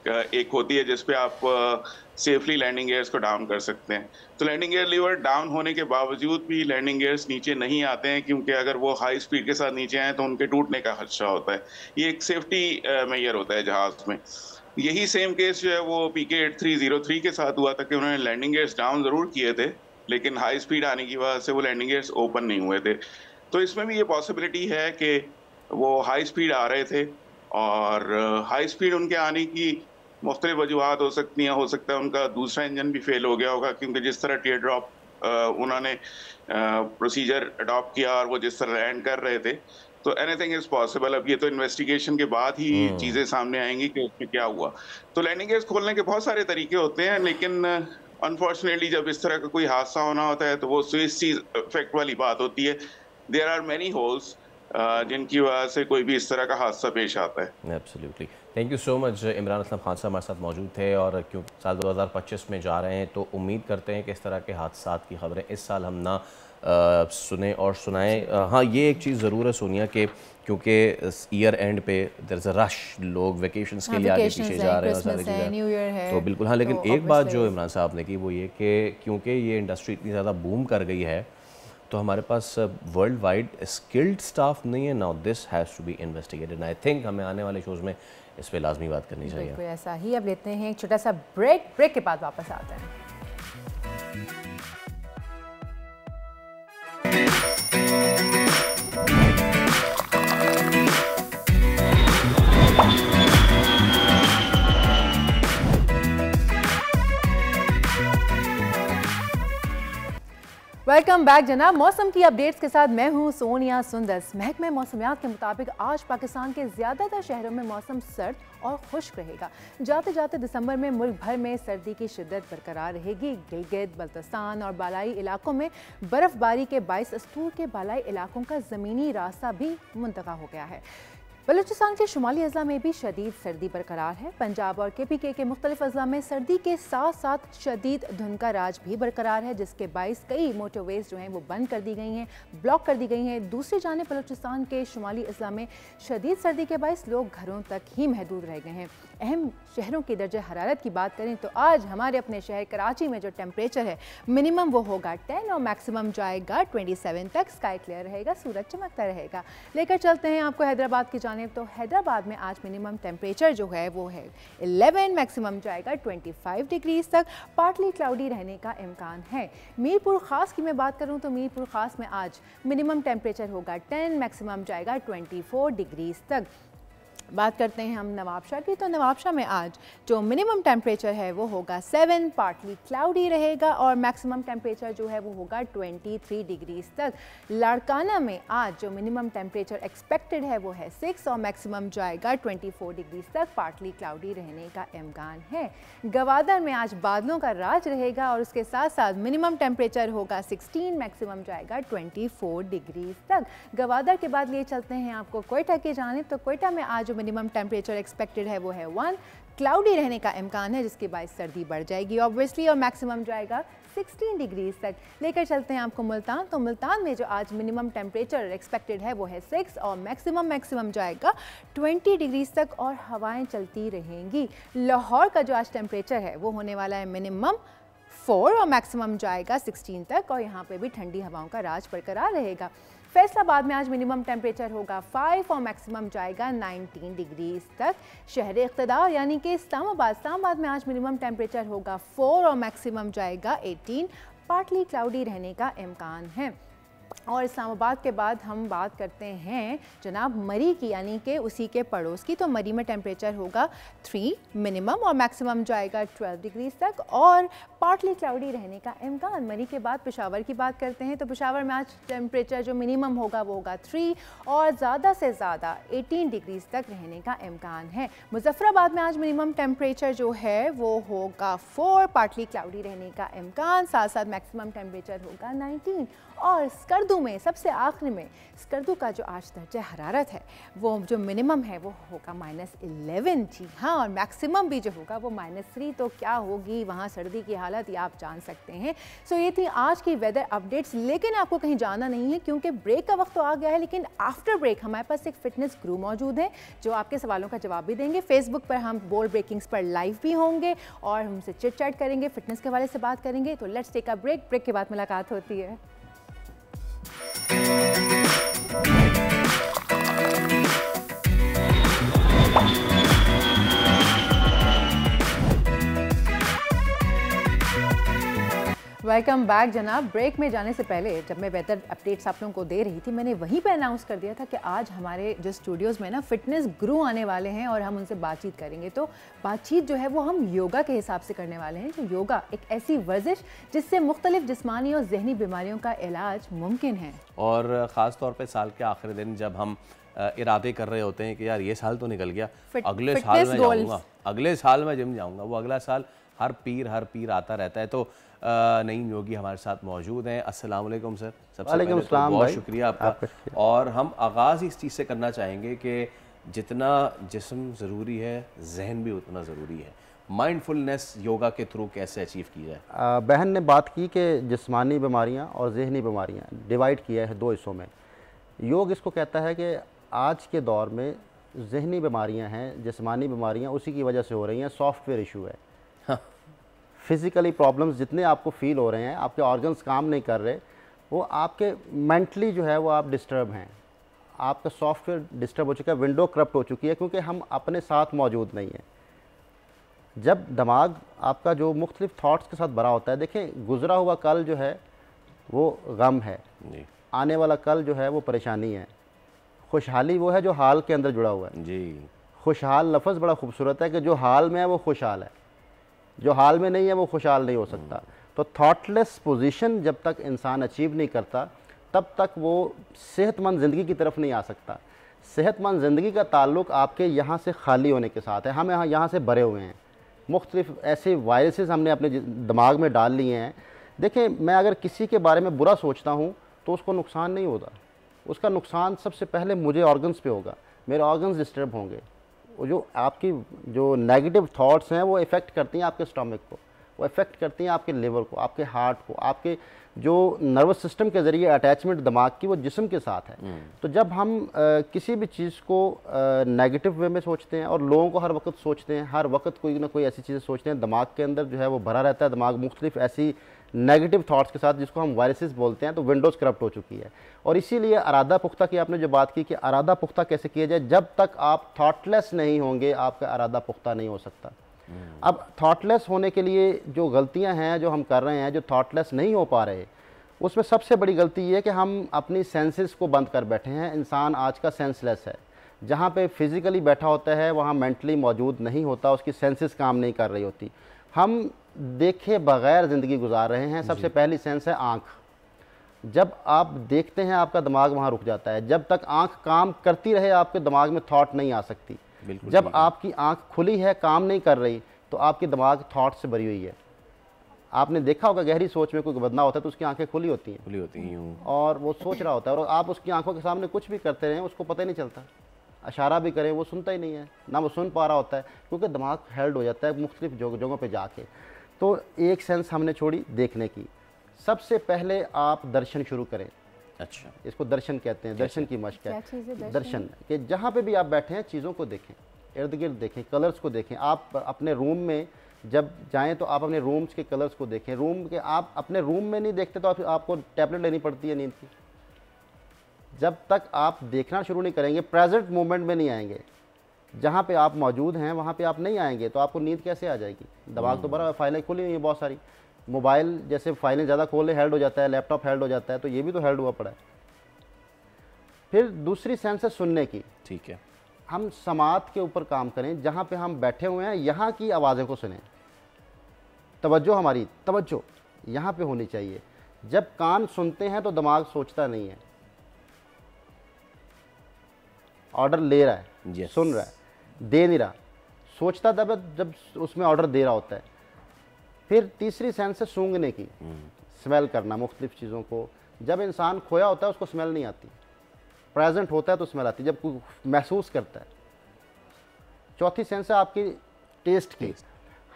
एक होती है जिसपे आप सेफली लैंडिंग गियर्स को डाउन कर सकते हैं। तो लैंडिंग गियर लीवर डाउन होने के बावजूद भी लैंडिंग गियर्स नीचे नहीं आते हैं, क्योंकि अगर वो हाई स्पीड के साथ नीचे आए तो उनके टूटने का खदशा होता है। ये एक सेफ्टी मेजर होता है जहाज में। यही सेम केस जो है वो PK-8303 के साथ हुआ था कि उन्होंने लैंडिंग गियर्स डाउन जरूर किए थे, लेकिन हाई स्पीड आने की वजह से वो लैंडिंग गियर्स ओपन नहीं हुए थे। तो इसमें भी ये पॉसिबिलिटी है कि वो हाई स्पीड आ रहे थे, और हाई स्पीड उनके आने की मुख्तलिफ वजूहत हो सकती हैं। हो सकता है उनका दूसरा इंजन भी फेल हो गया होगा, क्योंकि जिस तरह टीयर ड्रॉप उन्होंने प्रोसीजर अडॉप्ट किया और वो जिस तरह लैंड कर रहे थे, तो एनीथिंग इज पॉसिबल। अब ये तो इन्वेस्टिगेशन के बाद ही चीज़ें सामने आएंगी कि उसमें क्या हुआ। तो लैंडिंग गियर्स खोलने के बहुत सारे तरीके होते हैं, लेकिन अनफॉर्चुनेटली जब इस तरह का कोई हादसा होना होता है तो वो स्विस चीज इफेक्ट वाली बात होती है। देयर आर मेनी होल्स जिनकी वजह से कोई भी इस तरह का हादसा पेश आता है। Absolutely, thank you so much. Imran Aslam Khan साहब हमारे साथ मौजूद थे, और क्यों साल 2025 में जा रहे हैं तो उम्मीद करते हैं कि इस तरह के हादसा की खबरें इस साल हम ना सुने और सुनाएं। हाँ, ये एक चीज़ ज़रूर है सोनिया के, क्योंकि ईयर एंड पे देयर इज़ अ रश, लोग वेकेशंस के लिए आगे पीछे जा रहे हैं और सारी चीज़ें, तो बिल्कुल हाँ। लेकिन एक बात जो इमरान साहब ने की वो ये कि क्योंकि ये इंडस्ट्री इतनी ज़्यादा बूम कर गई है तो हमारे पास वर्ल्ड वाइड स्किल्ड स्टाफ नहीं है। Now this has to be investigated. I think हमें आने वाले शोज़ में इस पर लाजमी बात करनी चाहिए। बिल्कुल ऐसा ही। अब लेते हैं एक छोटा सा ब्रेक के बाद वापस आते हैं। वेलकम बैक जनाब। मौसम की अपडेट्स के साथ मैं हूं सोनिया सुंदस। महकमे मौसमियात के मुताबिक आज पाकिस्तान के ज़्यादातर शहरों में मौसम सर्द और खुश्क रहेगा। जाते जाते दिसंबर में मुल्क भर में सर्दी की शिद्दत बरकरार रहेगी। गिलगित, बल्तिस्तान और बालाई इलाकों में बर्फबारी के बाइस अस्तूर के बालाई इलाकों का ज़मीनी रास्ता भी मुंतका हो गया है। बलूचिस्तान के शुमाली अजला में भी शदीद सर्दी बरकरार है। पंजाब और KPK के मुख्तलिफ अजला में सर्दी के साथ साथ शदीद धुंध का राज भी बरकरार है, जिसके बाइस कई मोटरवेज जो हैं वो बंद कर दी गई हैं, ब्लॉक कर दी गई हैं। दूसरी जानिब बलूचिस्तान के शुमाली अजला में शदीद सर्दी के बाइस लोग घरों तक ही महदूद रह गए हैं। अहम शहरों की दर्जे हरारत की बात करें तो आज हमारे अपने शहर कराची में जो टेम्परेचर है मिनिमम वो होगा 10 और मैक्सिमम जाएगा 27 तक। स्काई क्लियर रहेगा, सूरज चमकता रहेगा। लेकर चलते हैं आपको हैदराबाद की जानिब। तो हैदराबाद में आज मिनिमम टेम्परेचर जो है वो है 11, मैक्सिमम जाएगा 25 डिग्रीज तक। पार्टली क्लाउडी रहने का इम्कान है। मीरपुर खास की मैं बात करूं तो मीरपुर खास में आज मिनिमम टेम्परेचर होगा 10, मैक्सिमम जाएगा 24 डिग्रीज तक। बात करते हैं हम नवाबशाह की। तो नवाबशाह में आज जो मिनिमम टेम्परेचर है वो होगा 7, पार्टली क्लाउडी रहेगा और मैक्सिमम टेम्परेचर जो है वो होगा 23 डिग्रीज तक। लाड़काना में आज जो मिनिमम टेम्परेचर एक्सपेक्टेड है वो है 6 और मैक्सिमम जाएगा 24 डिग्रीज तक। पार्टली क्लाउडी रहने का इम्कान है। गवादर में आज बादलों का राज रहेगा और उसके साथ साथ मिनिमम टेम्परेचर होगा 16, मैक्सिमम जाएगा 24 डिग्रीज तक। गवादर के बाद लिए चलते हैं आपको कोयटा की जानिब। तो कोयटा में आज मिनिमम टेम्परेचर एक्सपेक्टेड है वो है 1, क्लाउडी रहने का इम्कान है, जिसके बाद सर्दी बढ़ जाएगी ऑब्वियसली और मैक्सिमम जाएगा 16 डिग्रीज तक। लेकर चलते हैं आपको मुल्तान। तो मुल्तान में जो आज मिनिमम टेम्परेचर एक्सपेक्टेड है वो है 6 और मैक्सिमम जाएगा 20 डिग्रीज तक और हवाएं चलती रहेंगी। लाहौर का जो आज टेम्परेचर है वो होने वाला है मिनिमम 4 और मैक्सिमम जाएगा 16 तक और यहाँ पे भी ठंडी हवाओं का राज बरकरार रहेगा। फैसलाबाद में आज मिनिमम टेम्परेचर होगा 5 और मैक्सिमम जाएगा 19 डिग्रीज तक। शहर इक़्तिदार यानी कि इस्लामाबाद में आज मिनिमम टेम्परेचर होगा 4 और मैक्सिमम जाएगा 18, पार्टली क्लाउडी रहने का इम्कान है। और इस्लामाबाद के बाद हम बात करते हैं जनाब मरी की, यानी कि उसी के पड़ोस की। तो मरी में टेम्परेचर होगा 3 मिनिमम और मैक्सिमम जाएगा 12 डिग्रीज तक और पार्टली क्लाउडी रहने का इम्कान। मरी के बाद पेशावर की बात करते हैं। तो पेशावर में आज टेम्परेचर जो मिनिमम होगा वो होगा 3 और ज़्यादा से ज़्यादा 18 डिग्रीज तक रहने का इम्कान है। मुजफ्फराबाद में आज मिनिमम टेम्परेचर जो है वो होगा 4, पार्टली क्लाउडी रहने का इम्कान, साथ साथ मैक्सिमम टेम्परेचर होगा 19 और स्कर्दू में सबसे आखिर में स्कर्दू का जो आज दर्जा हरारत है वो जो मिनिमम है वो होगा -11, जी हाँ, और मैक्सिमम भी जो होगा वो -3। तो क्या होगी वहाँ सर्दी की हालत, ये आप जान सकते हैं। सो ये थी आज की वेदर अपडेट्स, लेकिन आपको कहीं जाना नहीं है क्योंकि ब्रेक का वक्त तो आ गया है। लेकिन आफ्टर ब्रेक हमारे पास एक फिटनेस गुरु मौजूद है जो आपके सवालों का जवाब भी देंगे। फेसबुक पर हम बोल्ड ब्रेकिंग्स पर लाइव भी होंगे और हमसे चिट चैट करेंगे, फिटनेस के हवाले से बात करेंगे। तो let's take a break, break के बाद मुलाकात होती है। वेलकम बैक जनाब। ब्रेक में जाने से पहले जब मैं वेदर अपडेट्स आप लोगों को दे रही थी, मैंने वहीं पे अनाउंस कर दिया था कि आज हमारे जो स्टूडियोज़ में ना फिटनेस गुरु आने वाले हैं और हम उनसे बातचीत करेंगे। तो बातचीत जो है वो हम योगा के हिसाब से करने वाले हैं। जो योगा एक ऐसी वर्जिश जिससे मुख्तलिफ जिस्मानी और जहनी बीमारियों का इलाज मुमकिन है। और ख़ास तौर पर साल के आखिरी दिन जब हम इरादे कर रहे होते हैं कि यार ये साल तो निकल गया, अगले साल मैं जाऊँगा, अगले साल मैं जिम जाऊँगा, वो अगला साल हर पीर आता रहता है। तो नईम योगी हमारे साथ मौजूद हैं। अस्सलाम वालेकुम सर। सबसे पहले तो बहुत शुक्रिया आपका। और हम आगाज़ इस चीज़ से करना चाहेंगे कि जितना जिस्म ज़रूरी है जहन भी उतना ज़रूरी है। माइंडफुलनेस योगा के थ्रू कैसे अचीव की जाए? बहन ने बात की कि जिस्मानी बीमारियां और जहनी बीमारियां डिवाइड किया है 2 हिस्सों में। योग इसको कहता है कि आज के दौर में जहनी बीमारियां हैं, जिस्मानी बीमारियां उसी की वजह से हो रही हैं, सॉफ्टवेयर इशू है। फिज़िकली प्रॉब्लम्स जितने आपको फील हो रहे हैं, आपके ऑर्गन्स काम नहीं कर रहे, वो आपके मेंटली जो है वो आप डिस्टर्ब हैं, आपका सॉफ्टवेयर डिस्टर्ब हो चुका है, विंडो करप्ट हो चुकी है क्योंकि हम अपने साथ मौजूद नहीं हैं। जब दिमाग आपका जो मुख्तलिफ थाट्स के साथ भरा होता है, देखें गुज़रा हुआ कल जो है वो गम है, आने वाला कल जो है वो परेशानी है, खुशहाली वो है जो हाल के अंदर जुड़ा हुआ है। जी, खुशहाल लफ्ज़ बड़ा खूबसूरत है कि जो हाल में है वो खुशहाल है, जो हाल में नहीं है वो खुशहाल नहीं हो सकता। तो थॉटलेस पोजीशन जब तक इंसान अचीव नहीं करता तब तक वो सेहतमंद ज़िंदगी की तरफ नहीं आ सकता। सेहतमंद ज़िंदगी का ताल्लुक़ आपके यहाँ से खाली होने के साथ है। हम यहाँ से भरे हुए हैं, मुख्तलिफ ऐसे वायरसेस हमने अपने दिमाग में डाल लिए हैं। देखें, मैं अगर किसी के बारे में बुरा सोचता हूँ तो उसको नुकसान नहीं होता, उसका नुकसान सबसे पहले मुझे ऑर्गन्स पे होगा, मेरे ऑर्गन्स डिस्टर्ब होंगे। वो जो आपकी जो नेगेटिव थॉट्स हैं वो इफ़ेक्ट करती हैं आपके स्टमक को, वो इफ़ेक्ट करती हैं आपके लिवर को, आपके हार्ट को, आपके जो नर्वस सिस्टम के ज़रिए अटैचमेंट दिमाग की वो जिस्म के साथ है। तो जब हम किसी भी चीज़ को नेगेटिव वे में सोचते हैं, और लोगों को हर वक्त सोचते हैं, हर वक्त कोई ना कोई ऐसी चीज़ें सोचते हैं, दिमाग के अंदर जो है वो भरा रहता है, दिमाग मुख्तलिफ ऐसी नेगेटिव थॉट्स के साथ जिसको हम वायरसेस बोलते हैं, तो विंडोज़ करप्ट हो चुकी है। और इसीलिए अरादा पुख्ता की आपने जो बात की कि अरादा पुख्ता कैसे किया जाए, जब तक आप थॉटलेस नहीं होंगे आपका अरादा पुख्ता नहीं हो सकता। अब थॉटलेस होने के लिए जो गलतियां हैं जो हम कर रहे हैं, जो थॉटलेस नहीं हो पा रहे, उसमें सबसे बड़ी गलती ये है कि हम अपनी सेंसेस को बंद कर बैठे हैं। इंसान आज का सेंसलेस है, जहाँ पे फिज़िकली बैठा होता है वहाँ मेंटली मौजूद नहीं होता, उसकी सेंसेस काम नहीं कर रही होती। हम देखे बगैर ज़िंदगी गुजार रहे हैं। सबसे पहली सेंस है आँख। जब आप देखते हैं आपका दिमाग वहाँ रुक जाता है। जब तक आँख काम करती रहे आपके दिमाग में थॉट नहीं आ सकती। जब आपकी आँख खुली है, काम नहीं कर रही, तो आपकी दिमाग थॉट से भरी हुई है। आपने देखा होगा गहरी सोच में कोई बंदा होता है तो उसकी आंखें खुली होती हैं और वो सोच रहा होता है, और आप उसकी आंखों के सामने कुछ भी करते रहें उसको पता ही नहीं चलता, इशारा भी करें वो सुनता ही नहीं है, ना वो सुन पा रहा होता है, क्योंकि दिमाग हेल्ड हो जाता है मुख्तलिफ जगहों पे जाके। तो एक सेंस हमने छोड़ी देखने की। सबसे पहले आप दर्शन शुरू करें। अच्छा, इसको दर्शन कहते हैं, दर्शन की मशक है। दर्शन कि जहाँ पे भी आप बैठे हैं चीज़ों को देखें, इर्द गिर्द देखें, कलर्स को देखें। आप अपने रूम में जब जाएं तो आप अपने रूम्स के कलर्स को देखें। रूम के आप अपने रूम में नहीं देखते तो आपको टैबलेट लेनी पड़ती है नींद की। जब तक आप देखना शुरू नहीं करेंगे, प्रेजेंट मोमेंट में नहीं आएंगे, जहाँ पे आप मौजूद हैं वहाँ पे आप नहीं आएंगे, तो आपको नींद कैसे आ जाएगी? दिमाग तो भरा, फाइलें खुली हुई हैं बहुत सारी। मोबाइल जैसे फाइलें ज़्यादा खोले हेल्ड हो जाता है, लैपटॉप हेल्ड हो जाता है, तो ये भी तो हेल्ड हुआ पड़ा है। फिर दूसरी सेंस है सुनने की। ठीक है, हम समात के ऊपर काम करें, जहाँ पे हम बैठे हुए हैं यहाँ की आवाज़ों को सुनें। तवज्जो, हमारी तवज्जो यहाँ पे होनी चाहिए। जब कान सुनते हैं तो दिमाग सोचता नहीं है, ऑर्डर ले रहा है, सुन रहा है, दे नहीं रहा। सोचता तब जब उसमें ऑर्डर दे रहा होता है। फिर तीसरी सेंस है सूंघने की, स्मेल करना मुख्तलिफ चीज़ों को, जब इंसान खोया होता है उसको स्मेल नहीं आती, प्रेजेंट होता है तो स्मेल आती है, जब कोई महसूस करता है। चौथी सेंस है आपकी टेस्ट की।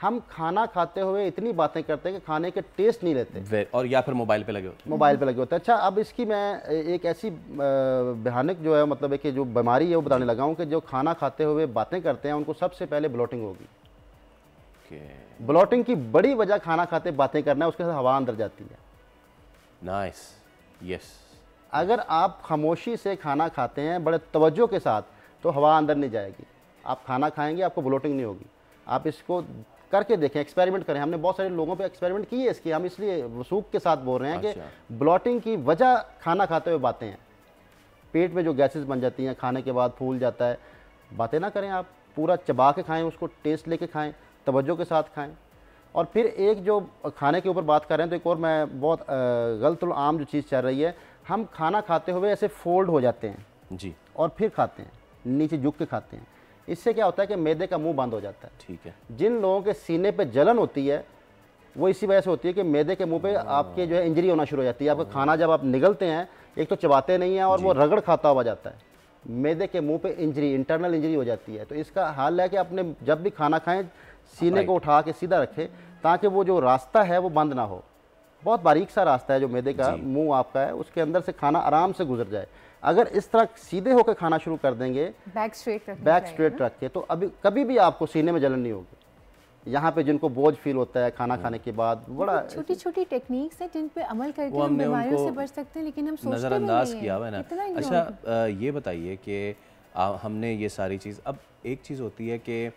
हम खाना खाते हुए इतनी बातें करते हैं कि खाने के टेस्ट नहीं लेते, और या फिर मोबाइल पे लगे होते हैं। अच्छा, अब इसकी मैं एक ऐसी भयानक जो है मतलब है कि जो बीमारी है वो बताने लगा हूँ कि जो खाना खाते हुए बातें करते हैं उनको सबसे पहले ब्लोटिंग होगी। ब्लोटिंग की बड़ी वजह खाना खाते बातें करना है, उसके साथ हवा अंदर जाती है। Nice, yes. अगर आप खामोशी से खाना खाते हैं बड़े तवज्जो के साथ तो हवा अंदर नहीं जाएगी, आप खाना खाएंगे आपको ब्लोटिंग नहीं होगी। आप इसको करके देखें, एक्सपेरिमेंट करें। हमने बहुत सारे लोगों पे एक्सपेरिमेंट किए इसकी, हम इसलिए वसूख के साथ बोल रहे हैं कि ब्लोटिंग की वजह खाना खाते हुए बातें हैं। पेट में जो गैसेस बन जाती हैं, खाने के बाद फूल जाता है, बातें ना करें, आप पूरा चबा के खाएं, उसको टेस्ट लेके खाएं, तवज्जो के साथ खाएं। और फिर एक जो खाने के ऊपर बात कर रहे हैं तो एक और मैं बहुत गलत और आम जो चीज़ चल रही है, हम खाना खाते हुए ऐसे फोल्ड हो जाते हैं जी, और फिर खाते हैं, नीचे झुक के खाते हैं। इससे क्या होता है कि मैदे का मुंह बंद हो जाता है। ठीक है। जिन लोगों के सीने पे जलन होती है वो इसी वजह से होती है कि मैदे के मुंह पे आपके जो है इंजरी होना शुरू हो जाती है। आपका खाना जब आप निगलते हैं, एक तो चबाते नहीं हैं और वो रगड़ खाता हुआ जाता है, मैदे के मुंह पे इंजरी, इंटरनल इंजरी हो जाती है। तो इसका हाल है कि अपने जब भी खाना खाएं सीने को उठा के सीधा रखें ताकि वो जो रास्ता है वो बंद ना हो। बहुत बारीक सा रास्ता है जो मैदे का मुंह आपका है, उसके अंदर से खाना आराम से गुजर जाए। अगर इस तरह सीधे होकर खाना शुरू कर देंगे, बैक स्ट्रेट रख के, तो अभी कभी भी आपको सीने में जलन नहीं होगी। यहाँ पे जिनको बोझ फील होता है खाना खाने के बाद, बड़ा छोटी छोटी टेक्निक्स हैं जिन पे अमल करके हम बीमारियों से बच सकते हैं, लेकिन हम सोचते नज़रअंदाज किया हुआ है ना। अच्छा, ये बताइए कि हमने ये सारी चीज़, अब एक चीज़ होती है कि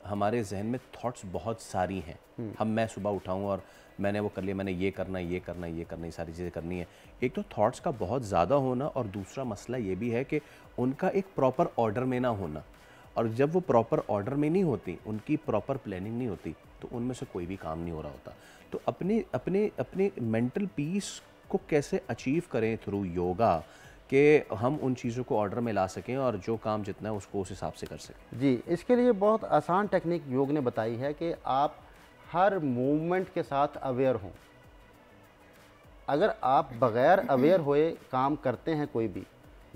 हमारे जहन में थॉट्स बहुत सारी हैं। मैं सुबह उठाऊँ और मैंने वो कर लिया, मैंने ये करना, ये करना, ये करना, ये सारी चीज़ें करनी है। एक तो थॉट्स का बहुत ज़्यादा होना, और दूसरा मसला ये भी है कि उनका एक प्रॉपर ऑर्डर में ना होना। और जब वो प्रॉपर ऑर्डर में नहीं होती, उनकी प्रॉपर प्लानिंग नहीं होती, तो उनमें से कोई भी काम नहीं हो रहा होता। तो अपने अपने अपने मेंटल पीस को कैसे अचीव करें थ्रू योगा कि हम उन चीज़ों को ऑर्डर में ला सकें और जो काम जितना है उसको उस हिसाब से कर सकें। जी, इसके लिए बहुत आसान टेक्निक योग ने बताई है कि आप हर मूवमेंट के साथ अवेयर हों। अगर आप बग़ैर अवेयर हुए काम करते हैं कोई भी,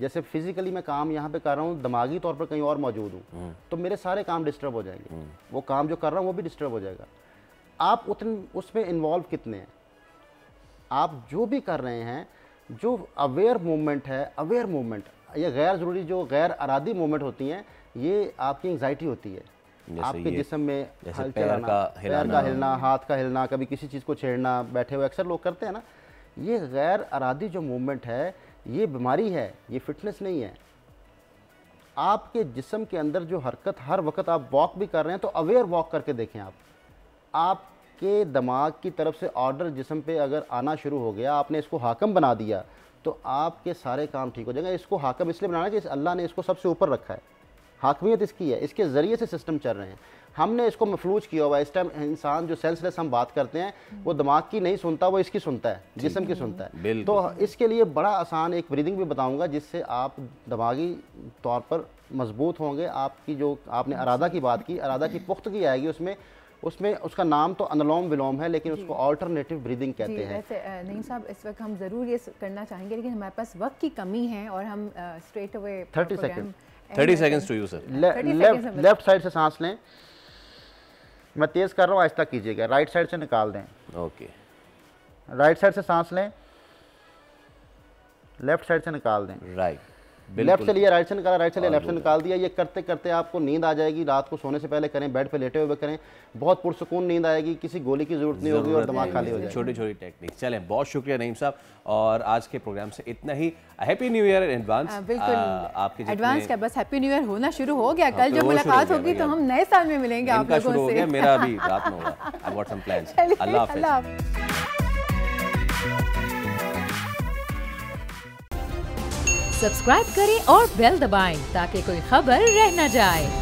जैसे फिज़िकली मैं काम यहाँ पे कर रहा हूँ, दिमागी तौर पर कहीं और मौजूद हूँ, तो मेरे सारे काम डिस्टर्ब हो जाएंगे। वो काम जो कर रहा हूँ वो भी डिस्टर्ब हो जाएगा। आप उतने उसमें इन्वॉल्व कितने हैं, आप जो भी कर रहे हैं, जो अवेयर मूवमेंट है, अवेयर मूवमेंट, ये गैर ज़रूरी जो गैर अरादी मूवमेंट होती हैं, ये आपकी एंग्जाइटी होती है। आपके जिस्म में पैर का हिलना, हाथ का हिलना, कभी किसी चीज़ को छेड़ना, बैठे हुए अक्सर लोग करते हैं ना, ये गैर अरादी जो मूवमेंट है, ये बीमारी है, ये फिटनेस नहीं है। आपके जिस्म के अंदर जो हरकत, हर वक्त आप वॉक भी कर रहे हैं तो अवेयर वॉक करके देखें। आपके दिमाग की तरफ से ऑर्डर जिस्म पे अगर आना शुरू हो गया, आपने इसको हाकम बना दिया, तो आपके सारे काम ठीक हो जाएंगे। इसको हाकम इसलिए बनाना कि अल्लाह ने इसको सबसे ऊपर रखा है, हाकमियत इसकी है, इसके ज़रिए से सिस्टम चल रहे हैं। हमने इसको मफलूज किया हुआ है। इस टाइम इंसान जो सेंसलेस हम बात करते हैं, वो दिमाग की नहीं सुनता, वो इसकी सुनता है, जिस्म की सुनता है। तो इसके लिए बड़ा आसान एक ब्रीदिंग भी बताऊंगा जिससे आप दिमागी तौर पर मजबूत होंगे। आपकी जो आपने अरादा की बात की, अरादा की पुख्तगी आएगी उसमें उसका नाम तो अनुलोम विलोम है, लेकिन उसको अल्टरनेटिव ब्रीदिंग कहते हैं। वैसे नईम साहब, इस वक्त हम ज़रूर ये करना चाहेंगे, लेकिन हमारे पास वक्त की कमी है और हम straight away 30 second 30 seconds to you sir. Left side से सांस लें, मैं तेज़ कर रहा हूँ, आहिस्ता कीजिएगा। राइट साइड से निकाल दें। ओके, राइट साइड से सांस लें, लेफ्ट साइड से निकाल दें। राइट, लेफ्ट से लिया, राइट से निकाला, राइट से लिया, लेफ्ट से निकाल दिया। ये करते करते आपको नींद आ जाएगी। रात को सोने से पहले करें, बेड पे लेटे हुए करें, बहुत पुरसुकून नींद आएगी, किसी गोली की जरूरत नहीं होगी और दिमाग खाली हो जाएगा। छोटी छोटी टेक्निक। चलें, बहुत शुक्रिया नईम साहब, और आज के प्रोग्राम से इतना ही। Happy new year in advance. बिल्कुल, आपके एडवांस का बस हैप्पी न्यू ईयर होना शुरू हो गया। कल जब मुलाकात होगी तो हम नए साल में मिलेंगे आप लोगों से। मेरा अभी रात में होगा। I got some plans. अल्लाह हाफ़िज़। सब्सक्राइब करें और बेल दबाएं ताकि कोई खबर रह न जाए।